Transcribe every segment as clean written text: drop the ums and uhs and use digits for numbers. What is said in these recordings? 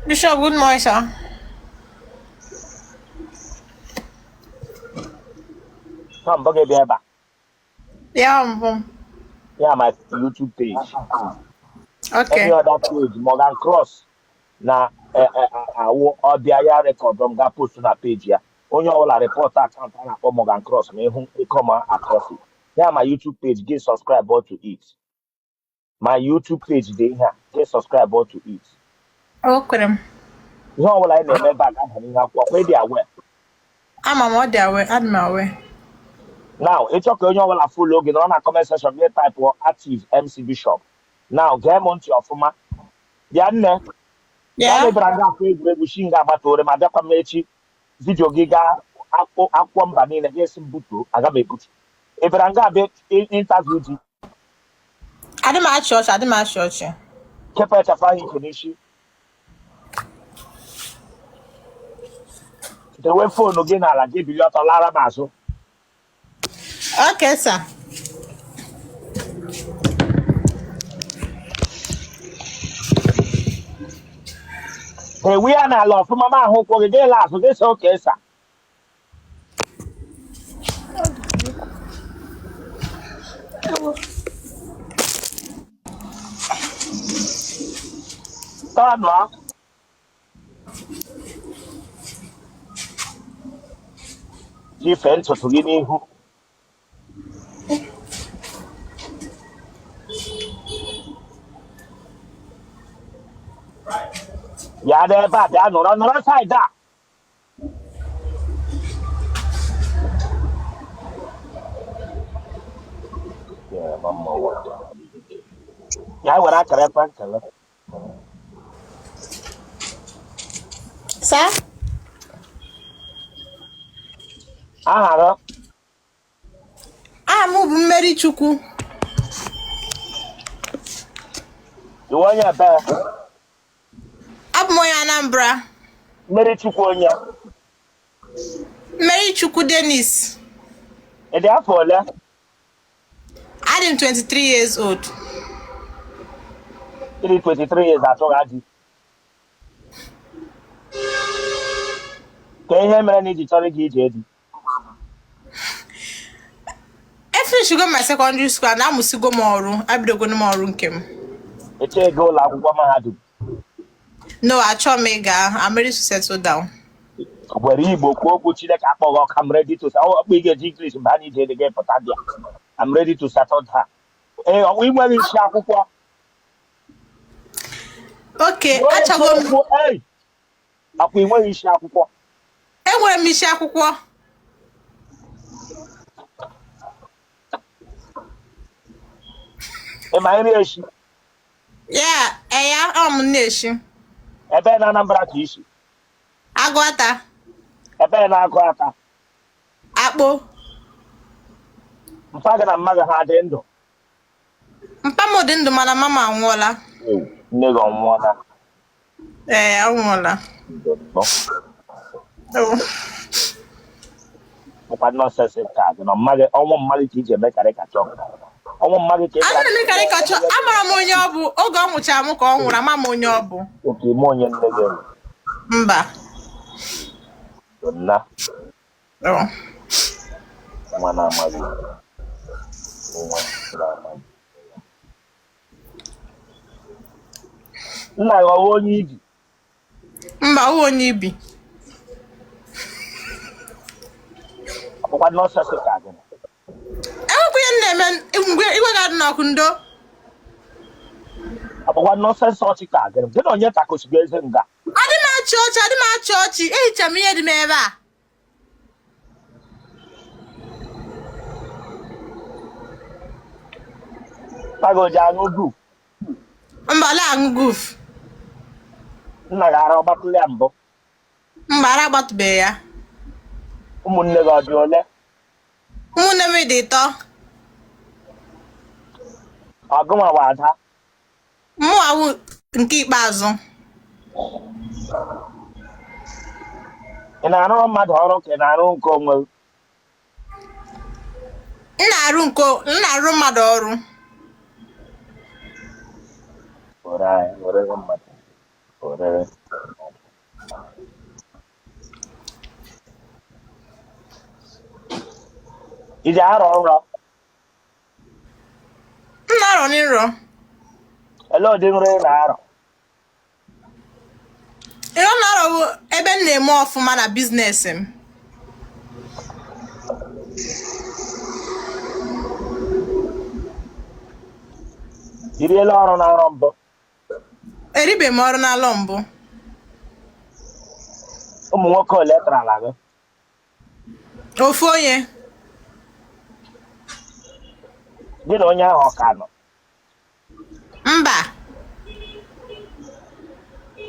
Bishop, good morning, sir. Come back here back. Yeah, I'm Yeah, my YouTube page. Any okay. other page, Morgan Cross. Na or the aya record from that post on that page. Yeah. Only all a reporter account and for Morgan Cross. Me who come across it. Yeah, my YouTube page. Get subscribe to it. My YouTube page dey here. Get subscribe to it. Okay. You know what I name back. I'm having a where they are well. I'm on what they away. I'm away. Now, it's okay. You know what I follow. Get on a comment section. Get type or active MC Bishop. Now, get on to your former. Yeah, ya Yeah. mebara nga akwa egwuregwu shi nga agbata ma bịakwa m echi vidio gị gaa akwụkwọ mba niile ga-esi m butuo aga m ebutu ebere nga abịa intaviu di I did my church. I did my church. kepa echafa ahụ ike n'isi dewe foonu gị n'ala gị bili ọtọ lara m azụ Okay, sir. ewu ya n'ala ọfụma ma ahụ ụkwụ gị ga-ele azụ gị so oke sa tọnụọ ife ntutu gị n'ihu ya n'ebe a bịa nọrọ saịdị a ya were akara ekwentị gị Sir? aha I'm Mary Chuku. gị iwe onye ebe I'm Moya Anambra. mmeri chukwu onye Mary Chuku Dennis. ịdị afọ ole I'm 23 years old. 23 years atụgha di ka ihe mere na iji chọrọ gị ije di I finished go my secondary school and I'm go more. I be going more room came. eche ego ụlọ akwụkwọ mahadum No, I try mega. I'm ready to settle down. gwere igbo kwuo okwu chineke akpọghị ọka I'm ready to ọkpụ ị ga-eji English mgbe a na ije gị pụta bịa I'm ready to settle down ee ọnwa ị nweghị isi akwụkwọ Okay, achago m. akwa ị nweghị isi akwụkwọ Enwere m isi akwụkwọ. ị ma nri eshi Yeah, I'm na-eshi. ebe na Anambra ka isi Agụata. ebe na-agụ ata Akpụ. mpa gị na mma gị ha dị ndụ Mpa m dị ndụ mana mama anwụọla. nne gị ọnwụọla Anwụọla. bụkwa nọsensị ka gị na ọnwụ mmadụ ka iji eme karịkachọ ọnwụ mmadụ ka Ana m karịkachọ amara m onye ọ bụ oge ọ nwụchara m ka ọ nwụrụ ama m onye ọ bụ. oke ime onye nne gị Mba. nna Oh. nwa na-amaghị nwa na-amaghị nna gị ọwụ onye ibi Mba, ọ onye ibi. bụkwa nọsensị ka gị Enwekwa ihe na-eme igwe ga-adị n'ọkụ ndo. abụkwa nọsensị ọchị ka gị gị na onye takosigo eze nga Adị m achị ọchị. Ehicha m ihe dị m ebe a. tagoji aṅụ guf Mba, ala aṅụ guf. nna gị ara ọgbatụla ya mbụ Mba, ara agbatụbeghị ya. ụmụnne gị ọ dị ole Ụmụnne m dị ịtọ. ọgụnwa ada Mụ awụ nke ikpeazụ. ị na-arụrụ mmadụ ọrụ ka ị na-arụ nke onwe M na-arụ mmadụ ọrụ. were mmadụ were iji arọ nrọ nna nrọ ele ụdị nrọ ị na-arọ ihe ọ na-arọ bụ ebe m na-eme ọfụma na biznes m iriela ọrụ na ọrụ mbụ eribe m ọrụ n'alọ mbụ ụmụ nwoke ole tarala gị ofu onye gị na onye ahụ ọka nọ mba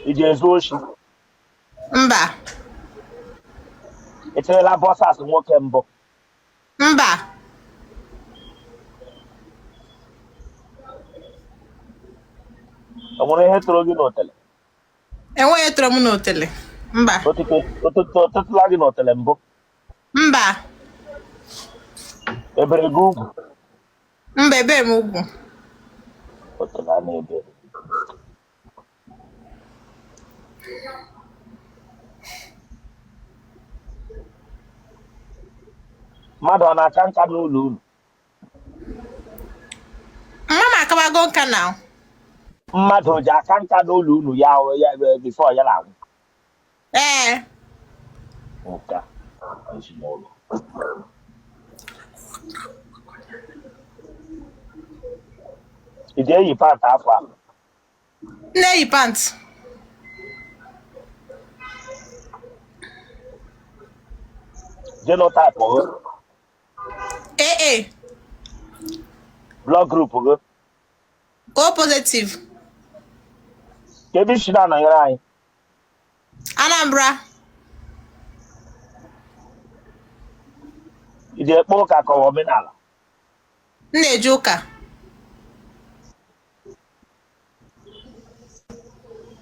iji ezu oshi mba echerela bọsas nwoke mbụ mba o nwere ihe tụrụ gị n'otele enweghị tụrụ m n'otele mba otụtụla gị n'otele mbụ mba ebere gị ugwu mba ebe m ugwu otele a na-ebere mmadụ ọ na-aka nka n'ụlọ unu mma m akabago nka na mmadụ ji aka nka n'ụlọ unu ya bifo ya na-anwụ ee nka ezinụlọ ị ga-eyi pant afọ a na-eyi pant genotype gị ee blood group gị o positive ebe isi na-anọnyere anyị Anambra ị ga-ekpe ụka kọwa omenala m na-eje ụka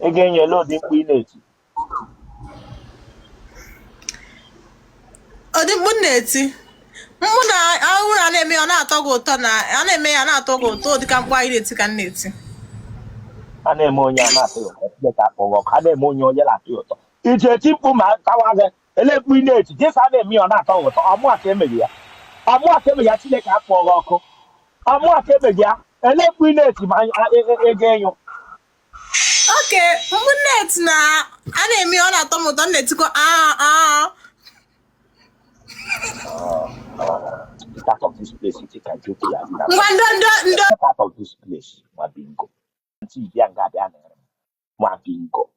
ị ga-enyela ụdị mkpu ị na-eti ụdị mkpu m na-eti mkpu na ahụhụ na na-eme ya ọ na-atọ gị ụtọ na a na-eme ya na-atọ gị ụtọ ụdị ka mkpu anyị na-eti ka m na-eti a na-eme onye a na-atụ ya ụtọ dịka akpọghọ ọkụ a na-eme onye na-atụ ya ụtọ iji eti mkpu ma tawa gị ele mkpu ị na-eti jesa a na-eme ya ọ na-atọ gị ụtọ ọmụa ka emeghị ya ọmụa ka emeghị ya Chineke akpọghọ ọkụ ọmụa ka emeghị ya ele mkpu ị na-eti ma ego enyo oke mkpu net na a na-eme ya ọ na-atọ m ụtọ m na-etikọ Get out of this place, you think I joke here. ngwa ndo Get out of this place, my bingo. See, young guy, my bingo.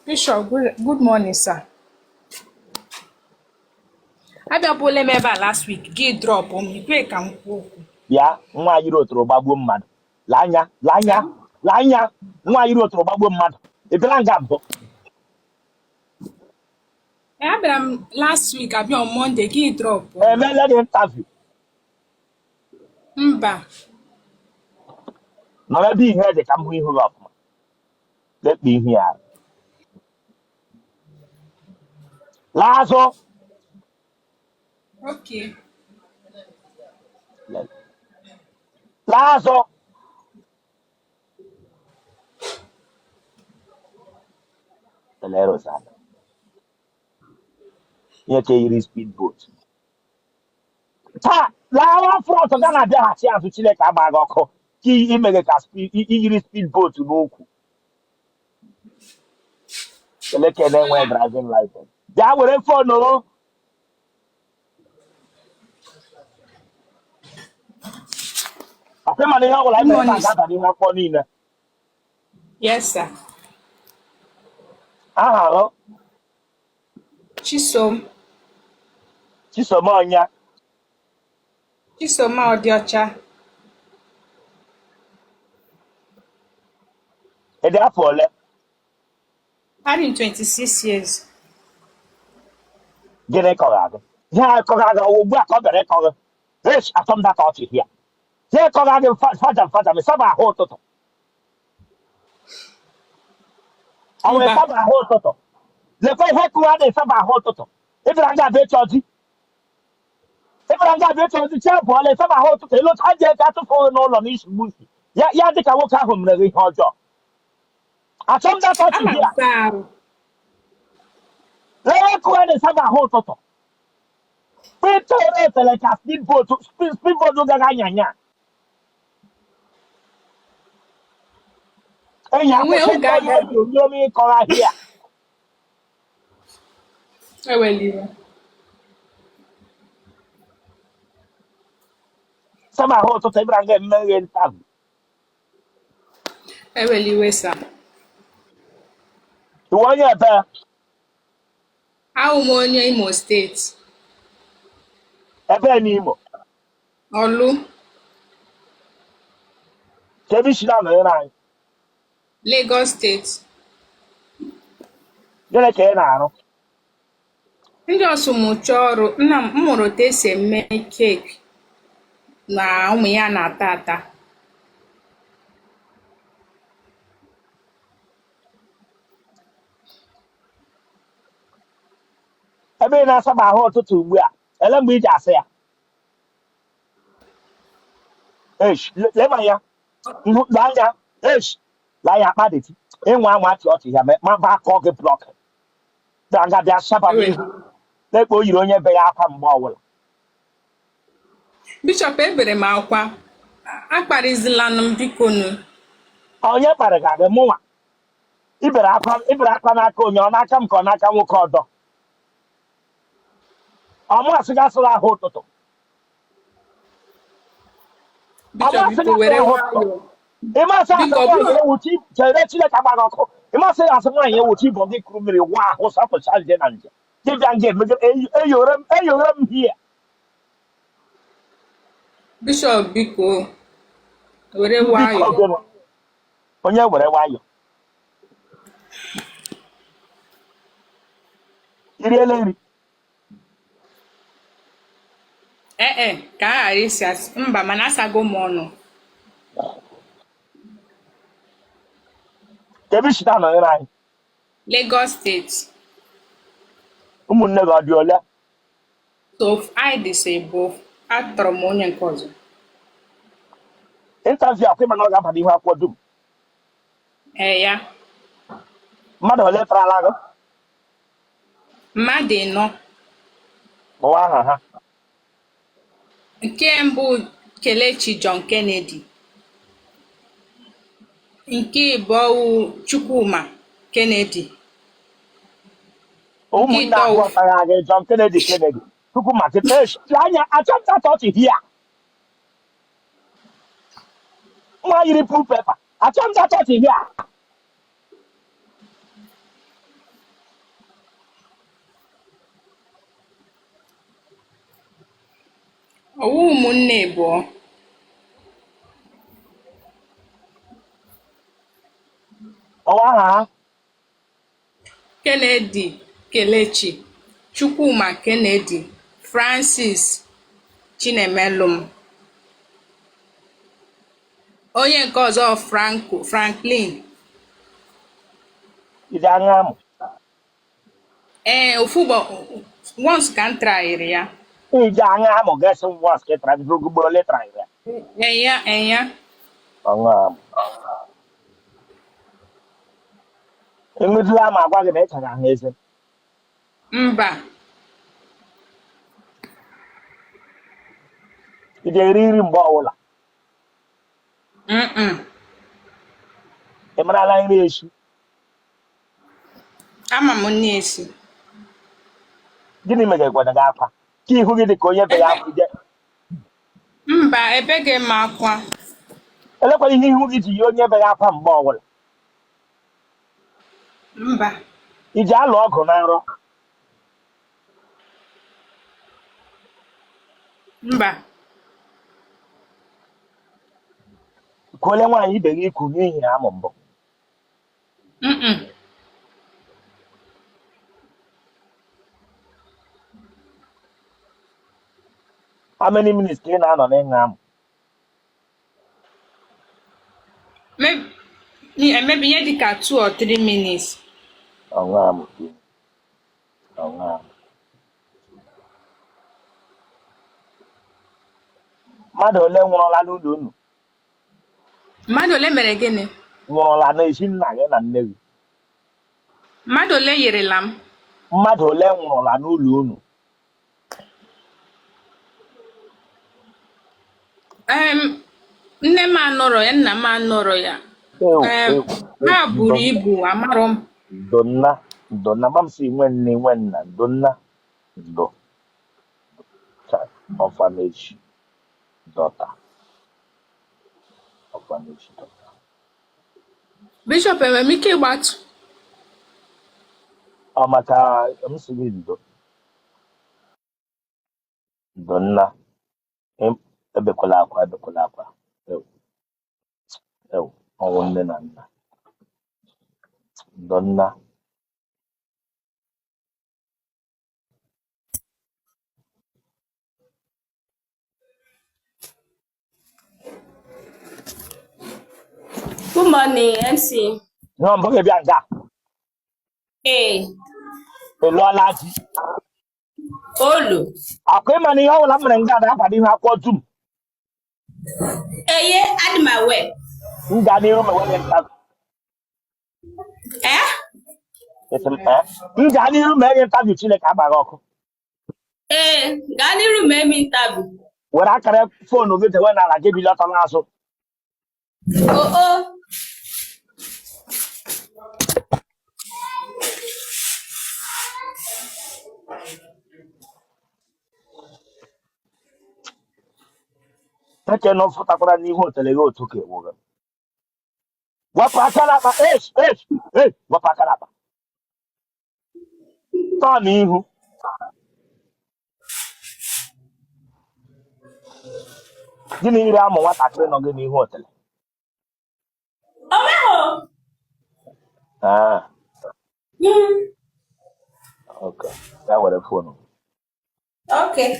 Bishop, good morning, sir. Abịakwala m ebe a last week, gị drop m ikwe ka m kwuo okwu. Ya, nwa yiri otoro gbagbuo mmadụ. Lanya, nwa yiri otoro gbagbuo mmadụ. Ebela nga mbụ. Abịara m last week, abịa on Monday, gị drop m. Emela gị interview. Mba. Nọ ebe ihe dị ka m hụ ihu gị ọfụma. Lekpa ihu ya. Laazụ. Okay. Laazụ. Telero sana. Ihe ka yiri speedboat. Taa, lawa front ga na-abịaghachi azụ Chineke agba gị ọkụ ka imeghe ka iyiri speedboat n'okwu. Keleke na-enwe driving license. Bịa were fonu. Ọkwa ihe ọbụla anyị mere ga-aba n'ihe akwụkwọ niile. Yes, sir. Aha ahụ Chisom Chisomonya. Chisom Ọdịọcha. Ịdị afọ ole? I'm 26 years. Gịnị kọrọ agụ? Ihe a kọrọ agụ ugbu a ka ọ bịara ịkọrọ. Rich atọmdata ọchị hịa. Ihe kọrọ agụ fajam ịsaba ahụ ụtụtụ. Ọ nwere ịsaba ahụ ụtụtụ. Lekwa ihe kụwa na-ịsaba ahụ ụtụtụ. Ịbịara nga abịa echi ọjị. Chi abụọla ịsaba ahụ ụtụtụ. Ịlụcha ji eji atụfu n'ụlọ n'isi gbusi. Ya dịka nwoke ahụ mere ihe ọjọọ. Achọm that touch Ama m here. saa arụ. Lee kụọ na saba ahụ ụtụtụ. Peter efere ka speedboat gaga anyanya. Enyi Enwe akwụsị oge ndị aga onye dị onyomi kọrọ ahịa. eweliwe. Saba ahụ ụtụtụ ebere nga mmeghe ntabi. Eweliwe sa. Iwe onye ebe Ahụ m onye Imo steeti. ebe n'Imo. Ọlụ. Ka ebe isi na-anọnyere anyị. Lagos steeti. Gịnị ka ị na-arụ? Ndị ọsụmụchọ ọrụ nna m mụrụ otu esi eme keeki na ụmụ ya na-ata ata. Ebe ị na-asaba ahụ ụtụtụ ugbu a. Ele mgbe iji asị ya? Lema ya. Anya. La ya akpa dịtị. Ịnwa anwa achị ọchị ya ma ba akọ gị blọk. Nga bịa saba m ihu. Lekpa o yiri onye be ya akwa mgbe ọbụla. Bishọp ebere m akwa. Akparịzila m biko nụ. Onye kpara ga gị mụnwa. Ibere akwa n'aka onye ọ n'aka m ka ọ n'aka nwoke ọdọ. Ọmụ asị gasịla ahụ ụtụtụ. Bishọp biko were nwayọọ. Ịmasị asị Biko ọ nwaanyị bụrụ ewuchi chere Chineke agbaghị ọkụ. Ịmasị asị nwaanyị ewuchi ịbọ gị kuru mmiri wa ahụ safụcha nje na nje. Dibịa nje emego eyore m hie. Bishọp biko were Biko nwayọọ. gịnị? Onye were nwayọ. Iriela nri. Ka a ghara isi asị mba mana asago m ọnụ. Ka ebe isi na-anọnyere anyị. Lagos steeti. Ụmụnne gị ọ dị ole? So I dị so ebo atọrọ m onye nke ọzọ. Intaviu akwụ ịma na ọ ga-aba n'ihu akwụkwọ dum. Ya. Mmadụ ole tarala gị? Mmadụ ịnọ. Kpọwa aha ha. Nke mbụ Kelechi John Kennedy. Nke ịbụọ Chukwuma Kennedy. Ụmụnne abụọ tara gị John Kennedy. Tupu maka anya achọpụta tọchị hia. Nwa yiri pul pepa. Achọpụta tọchị hia. Ọwụ ụmụnne abụọ. Ọwa aha ha. Kennedy Kelechi, Chukwuma Kennedy, Francis Chinemelum. Onye nke ọzọ Franklin. Iji anya amụ. Ofugbo once ka m traịrị ya. Iji anya amụ gasị nwa sketara gị ugboro ole trara ya. Enya. Ọṅụ amụ. Enwedula m agwa gị na ị chara ahụ eze. Mba. Ị ga-eri nri mgbe ọbụla. Ị marala nri esi. Ama m nne esi. Gịnị mere gwana gị akwa? Ka ihu gị dị ka onye be ya akwa ije. Mba, ebeghị m akwa. Elekwala ihe ihu gị ji yi onye be ya akwa mgbe ọbụla. Mba. Iji alụ ọgụ na nrọ. Mba. Kwole nwaanyị ibe gị ikwu n'ihi amụ mbụ. How many minutes ka ị na-anọ n'ịṅụ amụ? Maybe ihe dịka 2 or 3 minutes. Ọṅụ amụ. Ọṅụ amụ. Mmadụ ole nwụrụla n'ụlọ unu? Mmadụ ole mere gịnị? nwụrụla n'ezi nna gị na nne gị? Mmadụ ole yerela m? Mmadụ ole nwụrụla n'ụlọ unu? Nne m anọrọ ya, nna m anọrọ ya. Ha buru ibu, amarọ m. Donna mamsi nwanne nwanna Donna ndo orphanage daughter. Bishop enwere m ike ịgbatu? Ọ maka m si gị Donna ebekwala akwa ọnwụ nne na nna Donna. Good morning, MC. No, mbọ bịa nga. Ee. Ịlụọla di? Olu. Akwa ịma na ihe ọbụla m mere nga na-akwado ihe akwụkwọ dum. Eye, adị m awe. M gaa n'ihu ma were ntabi. M gaa n'ihu ma enye ntabi Chineke agbaghị ọkụ. Ee, gaa n'ihu ma eme ntabi. Were akara foonu gị dewe n'ala gị bilọta n'azụ. Eke nọ fụtakwara n'ihu otele gị otu ka ewu gị. Wapụ aka n'akpa. Wapụ aka n'akpa. Tọọ n'ihu. Gịnị ire amụ nwatakịrị nọ gị n'ihu otele? Okay. Ya were foonu. Okay.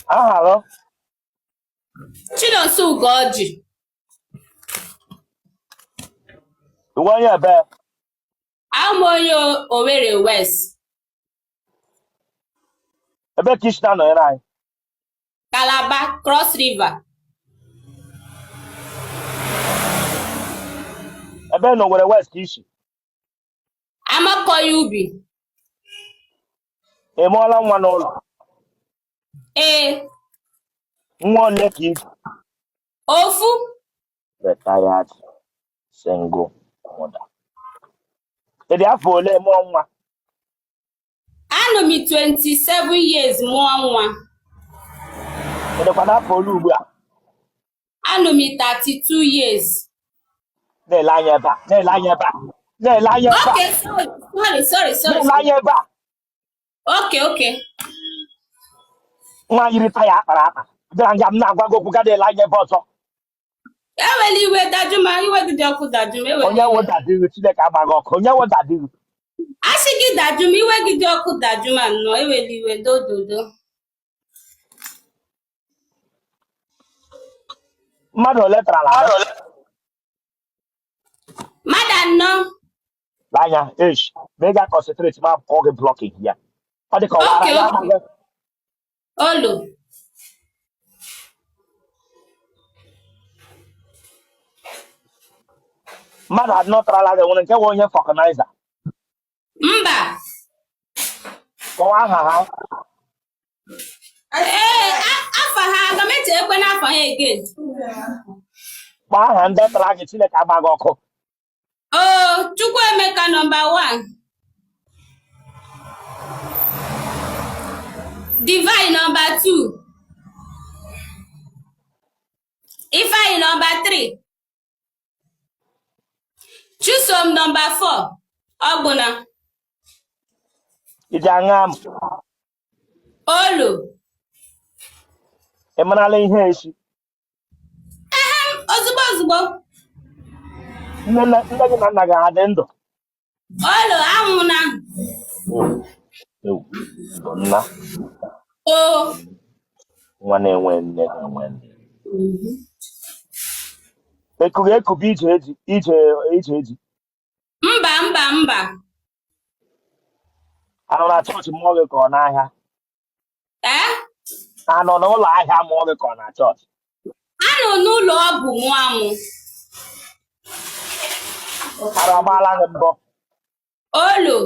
Aha gị? Chinonso Ugoji. Iwe onye ebe? I'm onye Owerri West. Ebe ka isi na-anọnyere anyị? Calabar, Cross River. Ebe na Owerri West ka isi? Amakoya ubi. Ị mụọla nwa n'ụlọ? Ee. Nwa ole ka iji? Ofu. Retired single mother. Ịdị afọ ole mụọ nwa? Anọ m 27 years mụọ nwa. Ịdịkwa n'afọ ole ugbu a? Anọ m 32 years. Na-ele anya ebe a. Okay, sorry. Na-ele anya ebe a. Okay. Nwa yiri taya akpara akpa. Bịara nga m na-agwa gị okwu ga na-ele anya ebe ọzọ. Ewela iwe dajụma, iwe gị dị ọkụ dajụma. Onye wụdadịghị Chineke agbaghị ọkụ. Onye wụdadịghị. Asị gị dajụma, iwe gị dị ọkụ dajụma nnọọ. Ewela iwe dododo. Mmadụ ole tarala ahụ? Mmadụ anọ. Anya, ma ị ga-concentrate ma kọọ gị blọking ya. Ọ dị ka ọwara ya amaghị. Olu. Mmadụ anọ tarala gị nwere nke nwe onye fọkụnaiza. Mba. Kọwaa aha ha. Ee, afa ha aga m eche ekwe n'afọ ha again. Kpọọ aha ndị tara gị Chineke agbaghị ọkụ. Chukwuemeka number 1. Divine number 2. Ifeanyi number 3. Chisom number 4. Ọgbụna. Iji aṅa m. Olu. Ị marala ihe esi? Ozugbo. Nne gị na nna gị ha dị ndụ? Olu anwụna. Donna. Nwa na-enwe nne na-enwe nne. Ekuru ekubi ije eji. Mba. Anọ na chọọchị mmụọ gị ka ọ n'ahịa? Anọ n'ụlọ ahịa mụọ gị ka ọ na chọọchị. Anọ n'ụlọ ọgwụ mụọ amụ. Ara agbaala gị mbọ. Olu.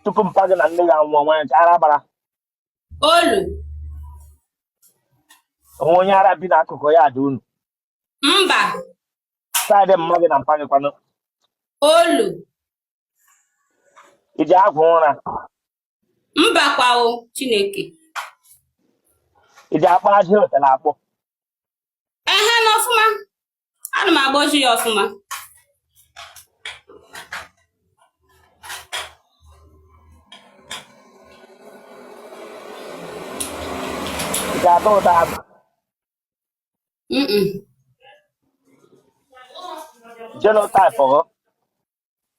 Tupu mpa gị na nne gị anwụọ nwanyị nke ara bara. Olu. Onwe onye ara bi n'akụkụ ya dị unu. Mba. Saịdị mma gị na mpa gị kwanụ. Olu. Iji agwụ ụra. Mba kwa o Chineke. Iji akpa ajị hotela akpọ. Ehe n'ọfụma. Ana m agboju ya ọfụma. Iji ata ụda abụ. Genotype ọ.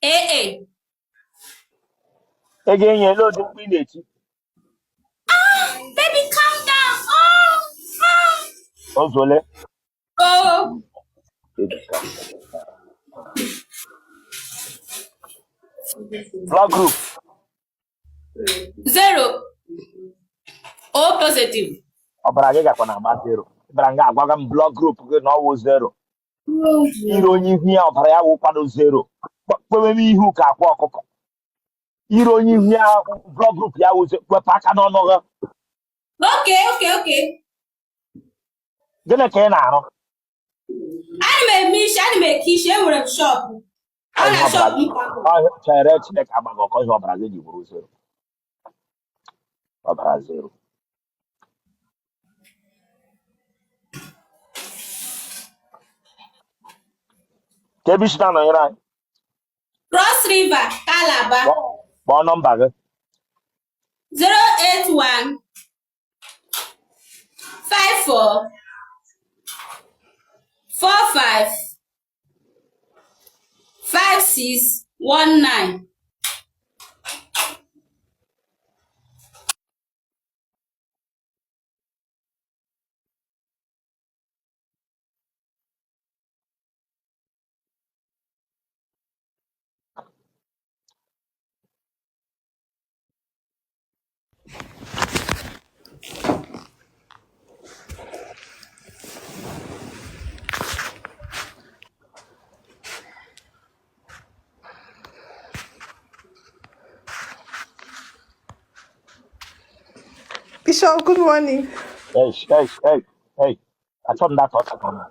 Ee. Ị ga-enye elu ụdị mkpu ị na-eti. Baby, calm down. Ozole. Oh. Blood group. 0. O positive. Ọbara gị gakwa na-agba 0. Ịbara nga agwaga m blood group gị na ọwụ 0. Ire onye ihu ya ọbara ya wụ kwado 0. Kpewe m ihu ka akwa ọkụkọ. Ire onye ihu ya blood group ya wụ wepụ aka n'ọnụ gị. Okay. Gịnị ka ị na-arụ? Ana m eme isi, ana m eke isi, enwere m shọpụ. Ọ na shọpụ m. Chere Chineke agbaghị ọkọ ihe ọbara gị ji bụrụ 0. Ọbara 0. Ka ebe isi na-anọnyere anyị. Cross River, Calabar. Kpọọ nọmba gị. 081 54 45 5619. Bishop, good morning. Hey. Achọghị m data ọchị n'ọnụ.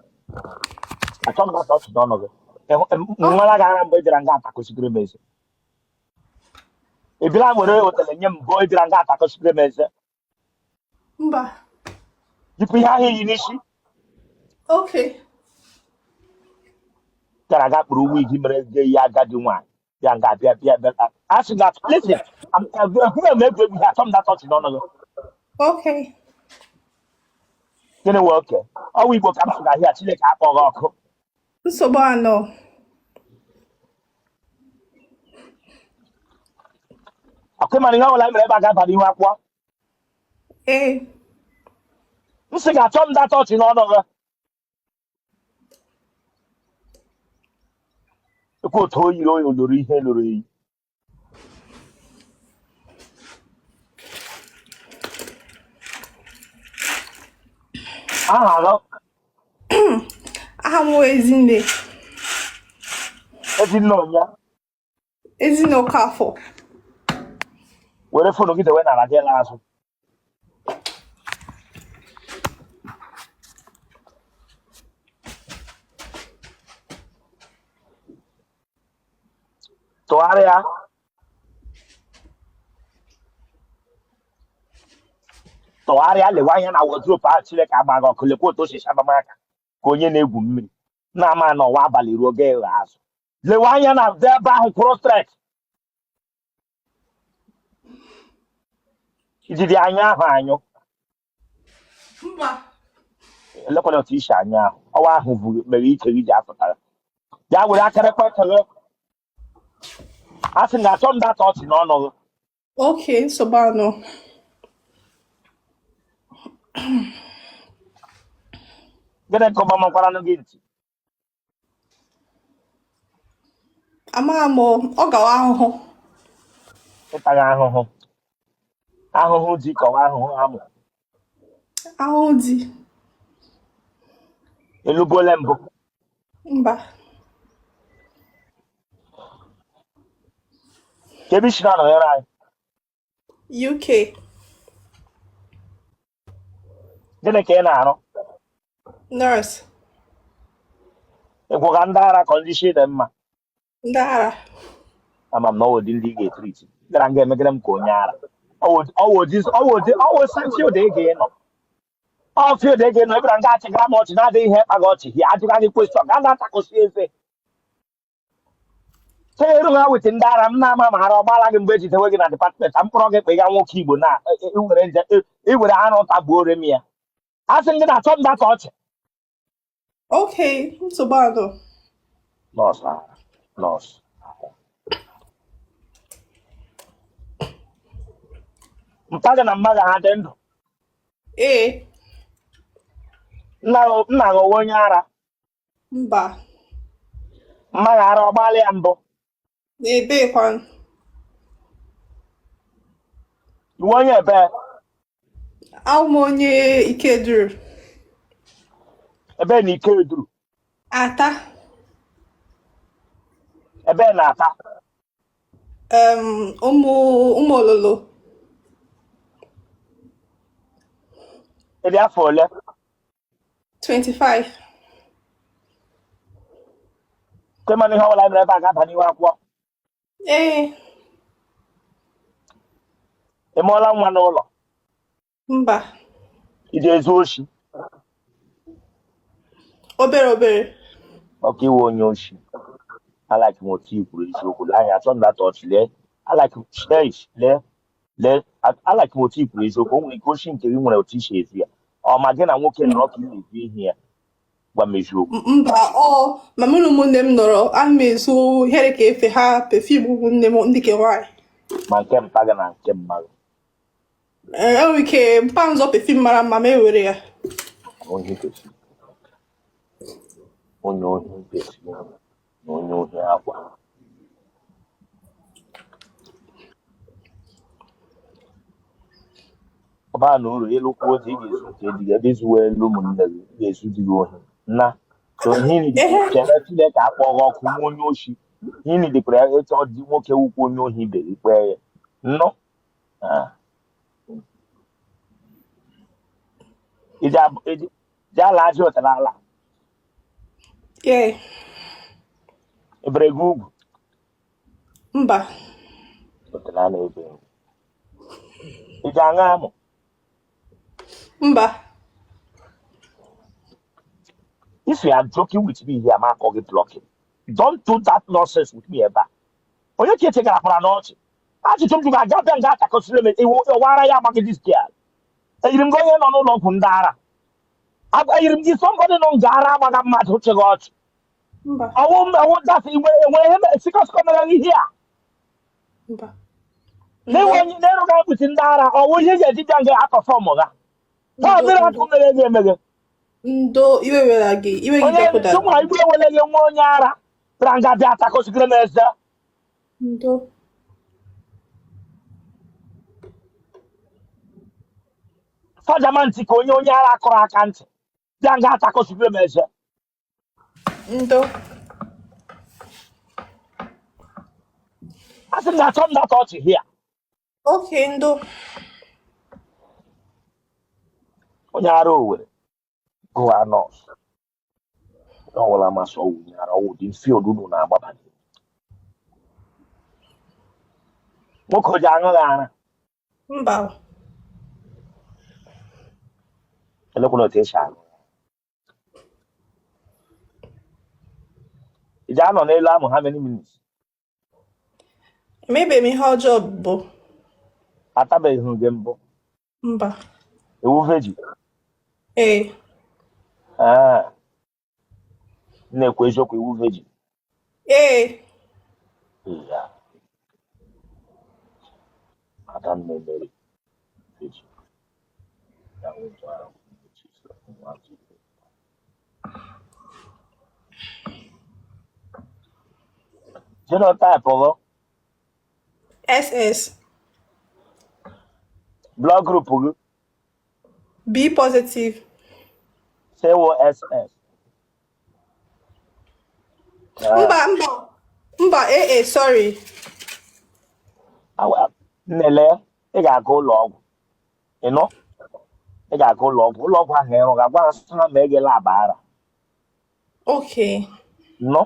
Achọghị m data ọchị n'ọnụ gị. Nwara gị ara mgbe ejira nga atakọsigiri m eze. Ebila nwere hotelu nye m mbụ ejira nga atakọsigiri m eze. Mba. Yipụ ihe ahụ iyi n'isi. Okay. Gara aga kpụrụ wig mere gị ya agadi nwaanyị. Ya nga bịa. Asị na listen, ekwughị m egwu ihe achọghị m data ọchị n'ọnụ gị. Okay. Gịnị wee oke? Ọwụ Igbo ka m sụga ahịa Chineke akpọghị ọkụ. Nsogbu anọ. Ọkụ ịmara ihe ọbụla mere ebe a ga-abara ihu akwụkwọ. Ee. M sị ga-achọ m data ọchị n'ọnụ gị. Ekwe otu o yiri oyi lụrụ ihe lụrụ eyi. Aha gị. Aha m Ezinne. Ezinne onye. Ezinne Okafọ. Were fonu gị dewe n'ala gị n'azụ. Tụgharịa. Tụgharịa lewe anya na wọdropu ahụ Chineke agbaghị ọkụ lekwa otu o si chaba m aka ka onye na-egwu mmiri na-ama n'ọnwa abalị ruo ga eghe azụ. Lewe anya na ebe ahụ kwụrụ stret. Ijide anya ahụ anyụ. Mba. Elekwala otu isi anya ahụ. Ọwa ahụ mere ike gị ji apụtara. Ya were akịrịkpa ekele. A sị na achọ m data ọchị n'ọnụ gị. Okay, nsogbu anọ. Gịnị ka ọgbamakwara gị ntị? Amaghị m ọ gawa ahụhụ. Ịtaghị ahụhụ. ahụhụ di kọwa ahụhụ amụ Ahụdi. elubole mbụ Mba. kebishina nọnyere anyị UK. gịnị ka ị na-arụ Nurse. ịgwụga ndị ara kọndishọn dị mma Ndị ara. ama m na ọwụdị ndị ị ga-etriti gara nga emegide m ka onye ara ọwụ field ị ga-ịnọ field ị ga-ịnọ ebere nga achịgara m ọchị na-adịghị ihe kpaga ọchị hie ajụga gị kwesịọn ga na-atakọsi eze eru ha weta ndị ara m na-ama ma ara ọgbala gị mgbe ejidewe gị na dịpatmentị mkpọrọ gị kpega nwoke Igbo na iwere anụ tagbuore m ya a sị m gị na-achọ m data ọchị Okay, nsogbu adọ. nọọsụ mpa gị na mma gị ha dị ndụ Ee. nna gị onwe onye ara Mba. mma gị ara ọgbalị ya mbụ Ebekwa. iwe onye ebe Abụ m onye Ikeduru. ebe na ike duru Ata. ebe na-ata Ụmụ ololo. ịdị afọ ole 25. kemana ihe ọbụla mere ebe a ga-aba n'ihu akwụkwọ Ee. ị mụọla nwa n'ụlọ Mba. iji ezu oshi Obere. ọka iwe onye oshi alaki m otu ikwuru eziokwu lee anya achọ ndata ọchị lee alaki m otu ikwuru eziokwu o nwere ike oshi nke gị nwere otu isi ezu ya ọ ma gị na nwoke nọrọ ka ị na-ezu ihe ya gwa m eziokwu Mba, mama na ụmụnne m nọrọ ana m ezu ihere ka efe ha pefim ụmụnne m ndị ke nwaanyị. ma nke mpa gị na nke mmadụ Enwere ike mpa nzọ pefim mara mma ma ewere ya. onye ohi kwesịrị na onye ohi akwa ọba na uru ịlụkwu otu ị ga-ezu nke di gị ebe izuwe elu ụmụnne gị ga-ezu di gị ohi nna so chere Chineke akpọghị ọkụ nwa onye oshi ihe nidekwara ịchọ dị nwoke wukwu onye ohi ibe gị kpee ya nnọ iji ala aja ụtara ala ebere gị ugwu Mba. ụtara ala ebe iji aṅa amụ Mba. if you are joking with me here, I'm not calling blocking. Don't do that nonsense with me ever. Onye ka ete gara para n'ọchị ajụjụ m jụrụ aga bịa nga atakọsịrị m ịwara ya amaghị dis girl eyiri m gị onye nọ n'ụlọ ọgwụ ndị ara eyiri m gị somebody nọ nga ara agbaga mmadụ chịghị ọchị ọwụ dasị enwere ihe sikọsikọ mere ihe a na-enweghị mkpuchi ndị ara ọwụ ihe ga-eji bịa nga atọfọm ha ọ mere akụ mere gị emeghe Ndo iwe were gị iwe gị depụta onye igwe were gị nwa onye ara bịara nga bịa atakọsigere m eze ndo sajama ntị ka onye ara akụrụ aka ntị bịa nga atakọsigere m eze ndo a sị m na-achọ m data ọchị hia oke ndo onye ara Owere gụwa nọọsụ ọwụla amasị ọwụ onye ara ọwụ dị field unu na-agbabanye nwoke o ji aṅụghị ara mba elekwana otu esi aṅụ iji anọ n'elu amụ how many minutes emebeghị m ihe ọjọọ bụ atabeghị m gị mbụ mba ewu veji ee na-ekwu eziokwu iwu veji ee ya ada m na-emeri veji ya nwetara genotype ọgọ SS Blood group gị. B positive. COSS. Mba, AA, sorry. Nnele, ị ga-aga ụlọ ọgwụ. Ịnụ? Ị ga-aga ụlọ ọgwụ. Ụlọ ọgwụ ahụ ịrụ ga-agwa ha ma ege lab ara. Okay. No?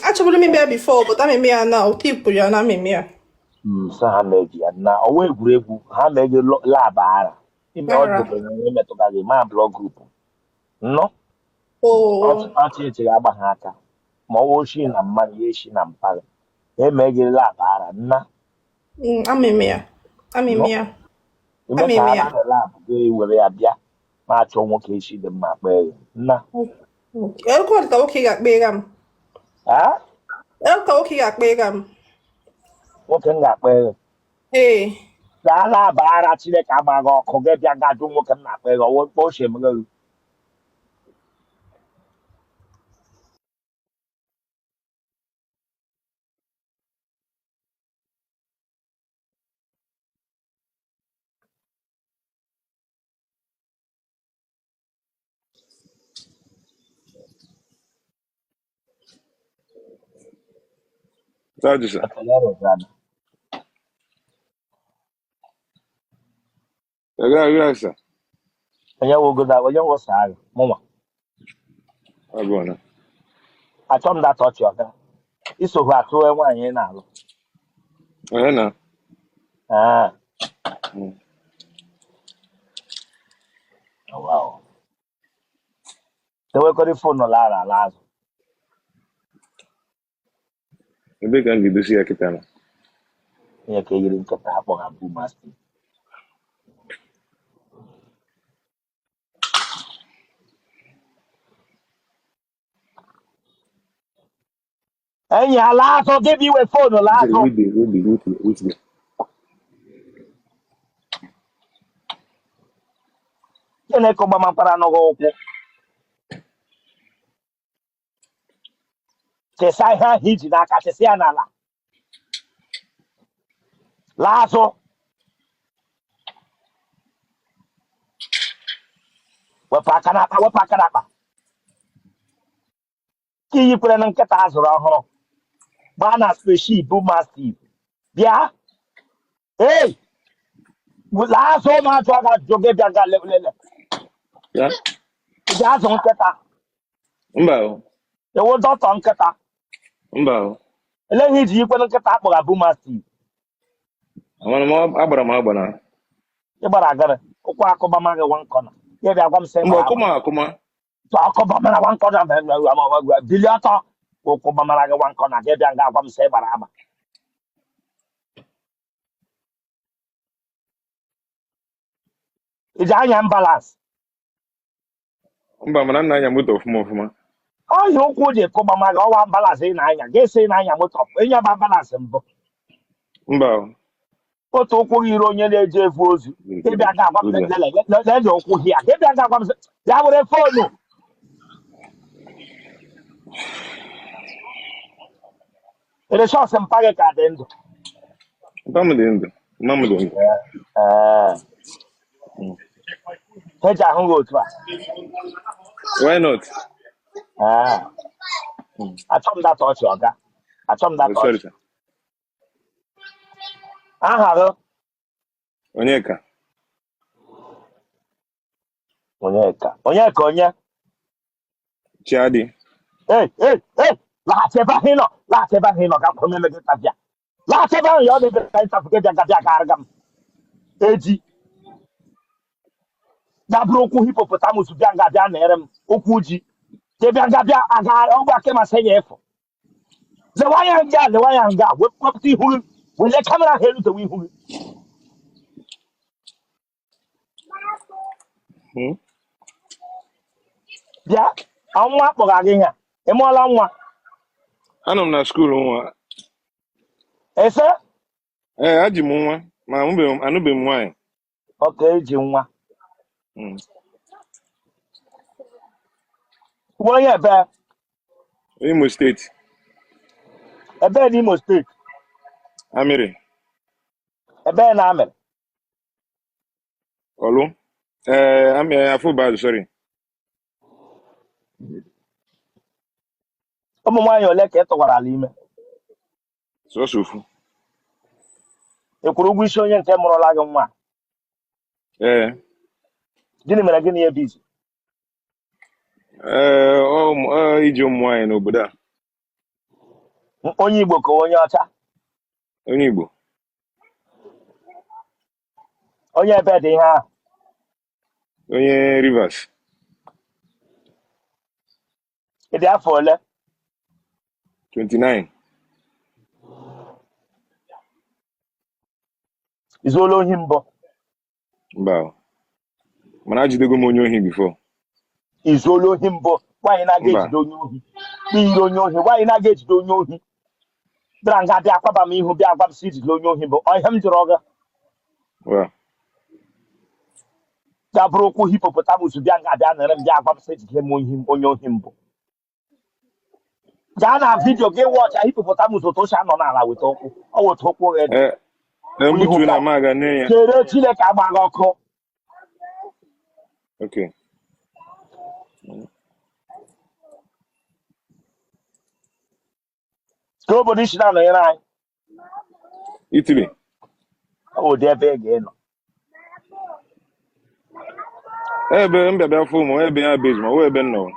Actually, maybe before, but I'm a now. People, you're not me. So ha megi ya na ọwa egwuregwu ha megi lab ara. Ime ọ Alright. dịbere emetụta gị ma blood group. No? Oh, Ọchịchị ga-agba ha aka. Ma ọ woshi na mmanya ya eshi na mpaghara. Emegi lab ara nna. I'm a mere. I'm a No? mere. Ime ka ara na lab ga-ewere ya bịa ma achọ nwoke echi dị mma kpee ya. Nna. Okay. El kwa ka okay ga kpe gam. Ah? El ka okay ga kpe gam. Nwoke m ga-akpọ ego. Hey. Gaa laba ara Chineke agbaghị ọkụ gị bịa gajụ nwoke m na-akpọ ego ọwụ mkpa ochie m gị. Sadece sen. Ekele rụzana. Gel. Onye wogoda onye wụsa agha mụnwa. Abi ona. Achọ m data ọchị ọga. Isogbu atụ nwaanyị ị na-alụ. Onye na? Ah, Mm. wow. Tewekọrị fonu lara ala azụ. Ebe ka m ga-edosi ya kịta na. Onye ka eyiri nkịta akpọghị abụ masti. Enyi ala azụ gị bụ iwe fonu la azụ. Wait. Chineke gbamakwara n'ụgwọ ụkwụ. Chesa ihe ahụ iji n'aka chesa ya n'ala. La azụ. Wepụ aka n'akpa. Ka iyi kwere na nkịta a zụrụ ọhụrụ. Gbaa na speship bụ mastiv. Bịa. Hey! La azụ na-achọ ga-ajụ gị bịa ga lele. Ya? Ị ga-azụ nkịta. Mba o. Ewu dọtọ nkịta. Mba o. Eleghị iji ikwere nkịta akpọrọ abụ mastiv. Amana m agbara m agba na. Ị gbara agara. Ụkwụ akụbama gị wan kọna. Ya bịa gwa m sị gbara agba. Akụma. Akụbama na wan kọna bili ọtọ. Ụkwụ gbamara gị wan kọna gị bịa ga gwa m sị gbara agba. Iji anya mbalans. Mba, mana nna anya moto ọfụma. Ọhịa ụkwụ ji kụgbama gị ọwa mbalans ị na-anya. Ga-esi na-anya moto. Enye ba mbalans mbụ. Mba o. Otu ụkwụ gị iri onye na-eje evu ozu. Gị bịa ga agwa m lele ụkwụ hịa. Gị bịa ga agwa m sị ya were fonu. Eleshọs mpa gị ka dị ndụ. Mpa m dị ndụ. Mma m dị ndụ. Eji ahụ gị otu a. Why not? Achọ m data ọchị ọga. Achọ m data Sorry, ọchị. sir. Aha gị. Onyeka. Onyeka onye. Chiadi. Hey! Laghachi ebe ahụ ị nọ. Ka kwụrụ m eme gị tabịa. Laghachi ebe ahụ ya ọ dị ka ịtafụ gị bịa ga-arịga m. Eji. Ya bụrụ okwu hipopotamus bịa ga-abịa na-ere m. Okwu ji. Bịa ga-abịa agagharị ọgwụ aka masị ya efu. Lewa anya nga. Wepụta ihu gị. Wele kamera ha erutewe ihu gị. Bịa. Nwa akpọga gị ya. Ị mụọla nwa. Anọ m na skuul nwa. Ese? Aji m nwa, ma anụbeghị m nwaanyị. Ọka eji nwa. Onye ebe? Imo steeti. Ebe n'Imo steeti. Amịrị. Ebe na Amịrị. Olu. I feel bad, sorry. ụmụ nwaanyị ole ka ị tụwara ala ime So sofu. ị kwụrụ ụgwọ isi onye nke mụrụla gị nwa gịnị mere gịnị ebe izi Iji ụmụ nwaanyị n'obodo a. onye Igbo ka onye ọcha Onye Igbo. onye ebe dị ihe ahụ Onye Rivers. ị dị afọ ole 29. izuola ohi mbụ Mba. Mana ajidego m onye ohi before. izuola ohi mbụ nwaanyị na-aga Mba. ejide onye ohi kpiyiri onye ohi nwaanyị na-aga ejide onye ohi bịara nga bịa akwaba m ihu bịa agwa m sị ijide onye ohi mbụ ihe m jụrụ ọga Well. ga bụrụ okwu hipopotamus bịa nga bịa nere m bịa agwa m sị ejide m onye ohi mbụ gaa na vidio gị wọcha hipopotamus otu o si anọ n'ala weta ụkwụ ọ weta ụkwụ gị dị Mbutu na maga ne ya. chere Chineke agbaghị ọkụ Okay. ka obodo isi na-anọnyere anyị Italy. ụdị ebe ị ga-enọ Ebe mbịabịa fụ ụmụ ebe ya bezi ma ọ ebe nnọọ.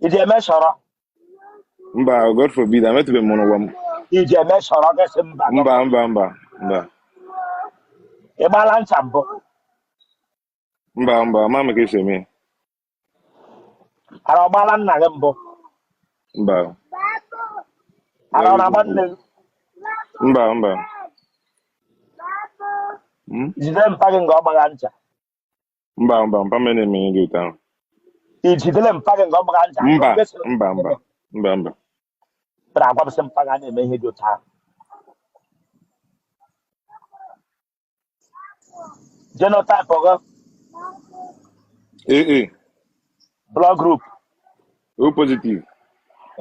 iji eme shọrọ Mba, God forbid, ametụbeghị m n'ụwa m. iji eme shọrọ gasị mba ị gbala ncha mbụ Mba, ama m ka esi eme. ara ọ gbala nna gị mbụ Mba. ara ọ na-agba nne gị Mba. jide mpa gị nga ọ gbagha ncha Mba, mpa m na-eme ihe dị ụtọ ahụ. ijidele mpa gị nga ọ gbagha ncha Mba. tara agwabụsị mpa gị a na-eme ihe dị ụtọ ahụ genotype gị AA. blood group O positive.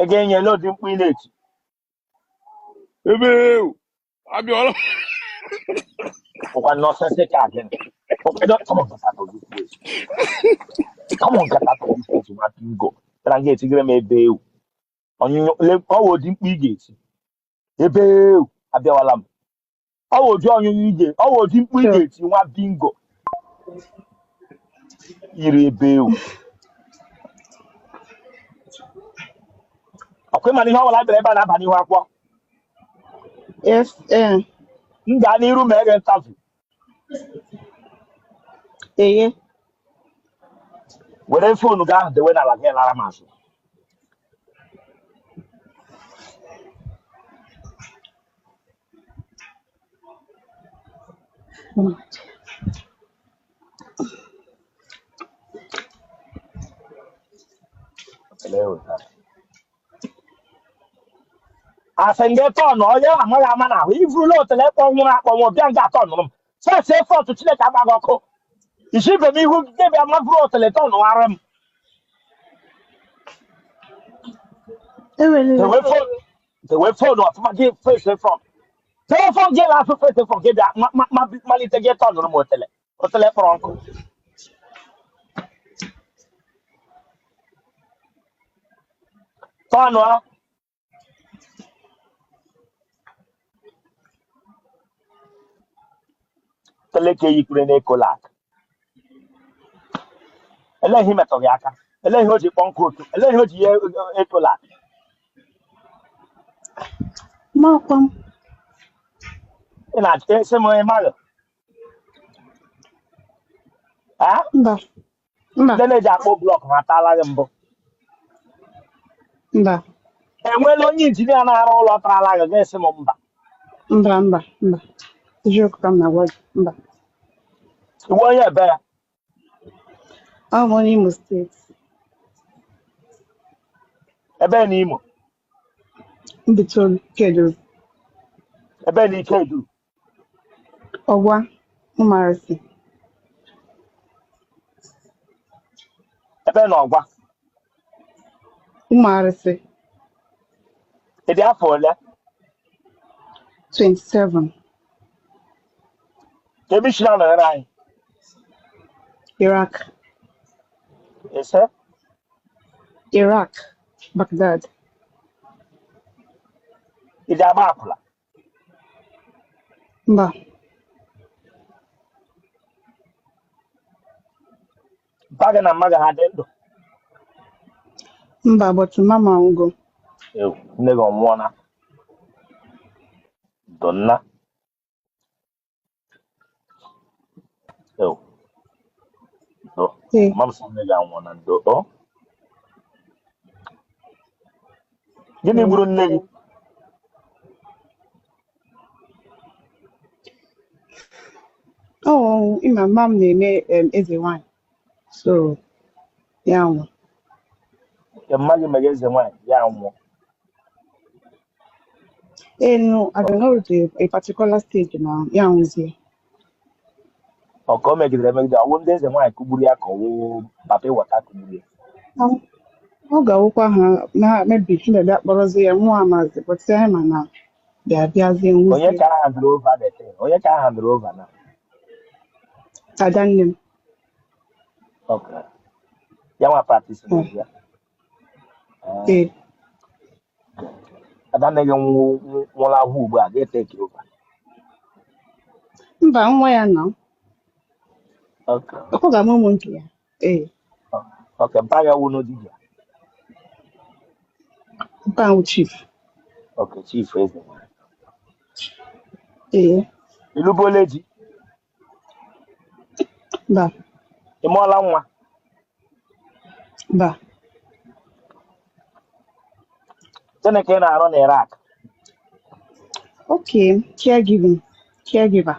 ị ga-enye n'ụdị mkpu ị na-eti Ebe abịọla. ụkwa nọsensị ka gịnị come on, get out of this place, ma bingo. Tara ga etigere m ebe ewu onyinyo ọwụ ụdị mkpu ị ga-eti ebe ewu abịawala m ọwụ ụdị onyinyo ije ọwụ ụdị mkpu ị ga-eti nwa bingo yiri ebe ewu ọkwa ịma ihe ọbụla bịara ebe a na-aba n'ihu akwụkwọ m gaa n'iru ma ege ntafu were foonu gị ahụ dewe n'ala gị lara m azụ asị gị tọn onye amaghị ama na ahụ ivurula otele kpọnwụrụ akpọnwụ bịa nga tọnụrụ m sesi efọtụ Chineke agbaghị ọkụ isi ibe m ihu gị bịa mavuru otele tọnụgharị m dewe foonu ọfụma gị fesi front telefon gị na-asụ fesi front gị bịa malite gị tọnụrụ m otele kpọrọ nkụ tọnụ teleke yikwure n'ekolak ele ihe metọ gị aka ele ihe o ji kpọ nkụ otu ele ihe o ji ye ekolak ị na-achọ esi m onye maghị ndị na-eji akpọ blọk ha ataala gị mbụ enweela onye injinia na-arụ ụlọ tarala gị ga-esi m mba eziokwu ka m na-agwa gị mba iwe onye ebe ya ọ bụ onye Imo steeti ebe na Imo Mbitolu Keduru ebe na Ikedu Ọgwa Ụmarịsị ebe na Ọgwa Ụmarịsị ị dị afọ ole 27 Kemishina no rai. Iraq. Ese Iraq. Baghdad. ida mapula. Mba. Baga na maga hadendo. Mba, but mama will go. Ew, nego mwona. Donna. Ew, do. Hey. Mam sa nega mwona do. Oh. Gini Yeah. buru negi. Oh, my mom name is a wine. So, yeah. Kemagi megeze mwa ya mwo. No, I don't know to a particular stage now. Yeah, Oko megide megide awu ndeze mwa kuburi akowo pape wata kuburi. ọ ga-awụkwa ha na maybe Chineke akpọrọzie ya nwa amazi but anyị ma na bịazie Onye nwụzie ka handle over the thing. Onye ka handle over now. ada nne m. Okay. Ya nwa practice n'ezie. Ee, Ada nege nwụla ahụ ugbu a ga-etake over. mba nwa ya na Okay. ọ ga-amụ ụmụ nke ya. Ee, Okay, mpaga wuno dibia. mpa ahụ chief. Okay, chief eze. Ee, Ilu boleji. mba Imola nwa. mba Chineke na-arụ na Iraq. okay caregiver.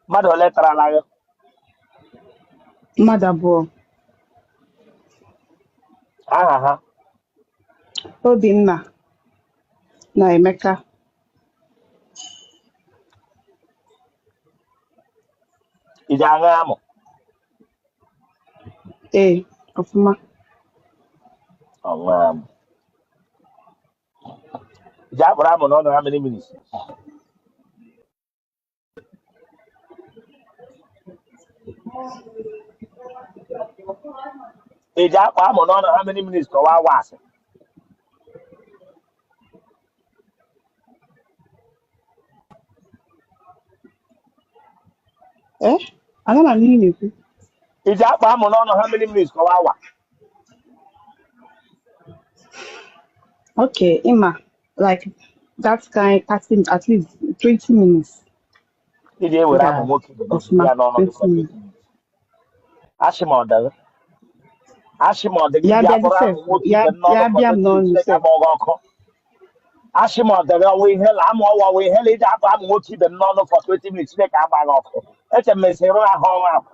Mmadụ ole tara gị? Mmadụ abụọ. Aha ha. Obinna na Emeka. Iji aṅụ amụ. Ee, ọfụma. Ọṅụ amụ. Iji akpụrụ amụ n'ọnụ how many minutes? Iji akpụ amụ n'ọnụ how many minutes kọwaa wasị? Ana m ihe na-ekwu. Iji akpụ amụ n'ọnụ how many minutes kọwaa wa? Okay, Emma, like that kind at least 20 minutes. Iji ewere amụ nwoke ibe Ọfụma, ya n'ọnụ gị for 20 20 minutes. minutes. Ashimọdụ. Ashimọdụ gị Ya bịa bịa kpọrọ sef, amụ nwoke ibe n'ọnụ ya for bịa m 20 minutes n'ọnụ Chineke sef. ama ọgụ ọkụ. Ashimọdụ gị ọwa ihe la amụ ọwa ọwa ihe la iji akpụ amụ nwoke ibe n'ọnụ for 20 minutes Chineke agbaghị ọkụ. Eche m esi rụ ahụ ọnwa ahụ.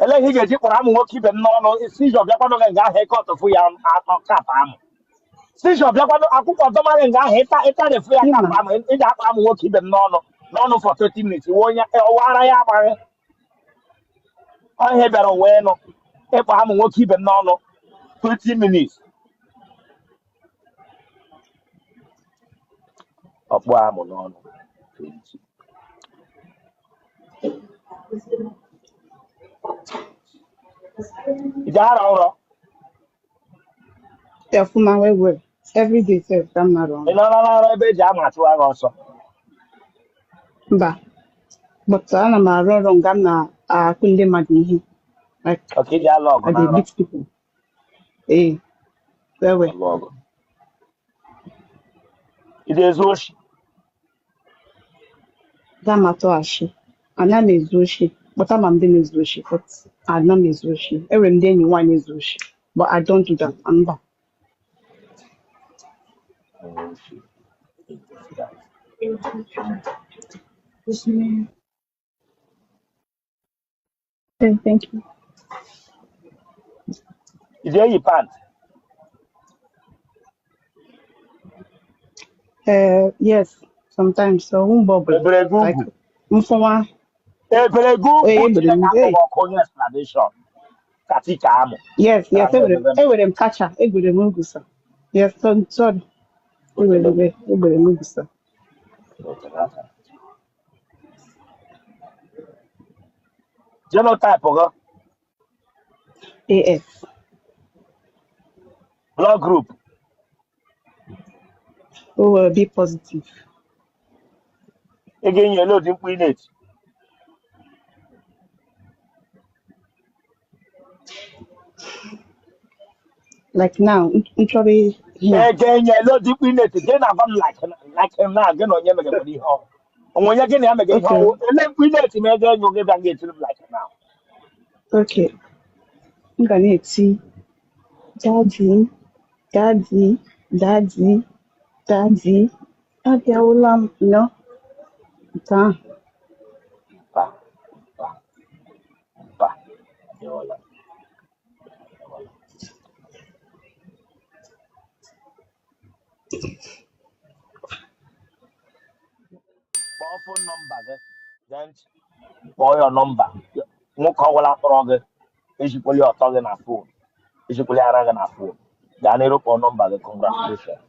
Eleghị ị ga-eji kpọrọ amụ nwoke ibe n'ọnụ isi iji ọbịakwanụ gị nga ahụ eke ọtụfụ ya kapụ amụ. Si iji ọbịakwanụ akwụkwọ ọdọmarị nga ahụ ịtarịfụ ya kapụ amụ iji akpụ amụ nwoke ibe n'ọnụ for 20 minutes iwe onye ọwa ara ya agbaghị. Ọ ihe bịara wee nụ ịkpọ amụ nwoke ibe n'ọnụ 20 minutes. Ọkpụ amụ n'ọnụ 20. Iji ara ụrọ. Ọfụma well. Every day sef ka m nara Ị ọrụ. nọrọ n'ọrụ ebe eji ama achụwa gị ọsọ. Mba, but ana m arụ ọrụ nga m na-akụ ndị mmadụ ihe. Like, Ọka iji alụ ọgụ I dey n'arọ. beat people. Ee, well. Alụ ọgụ. Iji ezu oshi. Ga m atọghachi. Ana m ezu oshi. But ama m ndị na-ezu oshi. But ana m ezu oshi. Enwere m ndị enyi nwaanyị ezu oshi. But I don't do that. Mba. Oshi. Okay, thank you. Iji eyi pant. Yes, sometimes. So, bubble. Ebere gị Like, ugwu. mfọwa. Ebere gị ugwu Ebere Chineke m. akpọghị ọkụ onye explanation. Katika amụ. Yes, Tara enwere na-ebebe m. m kacha. Egwere m ngusa. Yes, sorry. Ebere m bisa. Genotype go. AS. Blood group. B positive. Again, you know the it. Like now, nchọrọ here. Again, you know the it. Again, I'm like him now. Again, on you make money home. And when you get here, make it Okay, home. And then it, me again, you get and get to like now. okay. M ga na-eti daddy, daddy, daddy, daddy. Abịawụla m, nke ahụ. Ba, ba, ba. You know, like, phone number, then call your number. Nwoke ọbụla kpọrọ gị ejikwele ọtọ gị na fon ejikwele ara gị na fon gaa n'ịrụkpọ nọmba gị congratulations.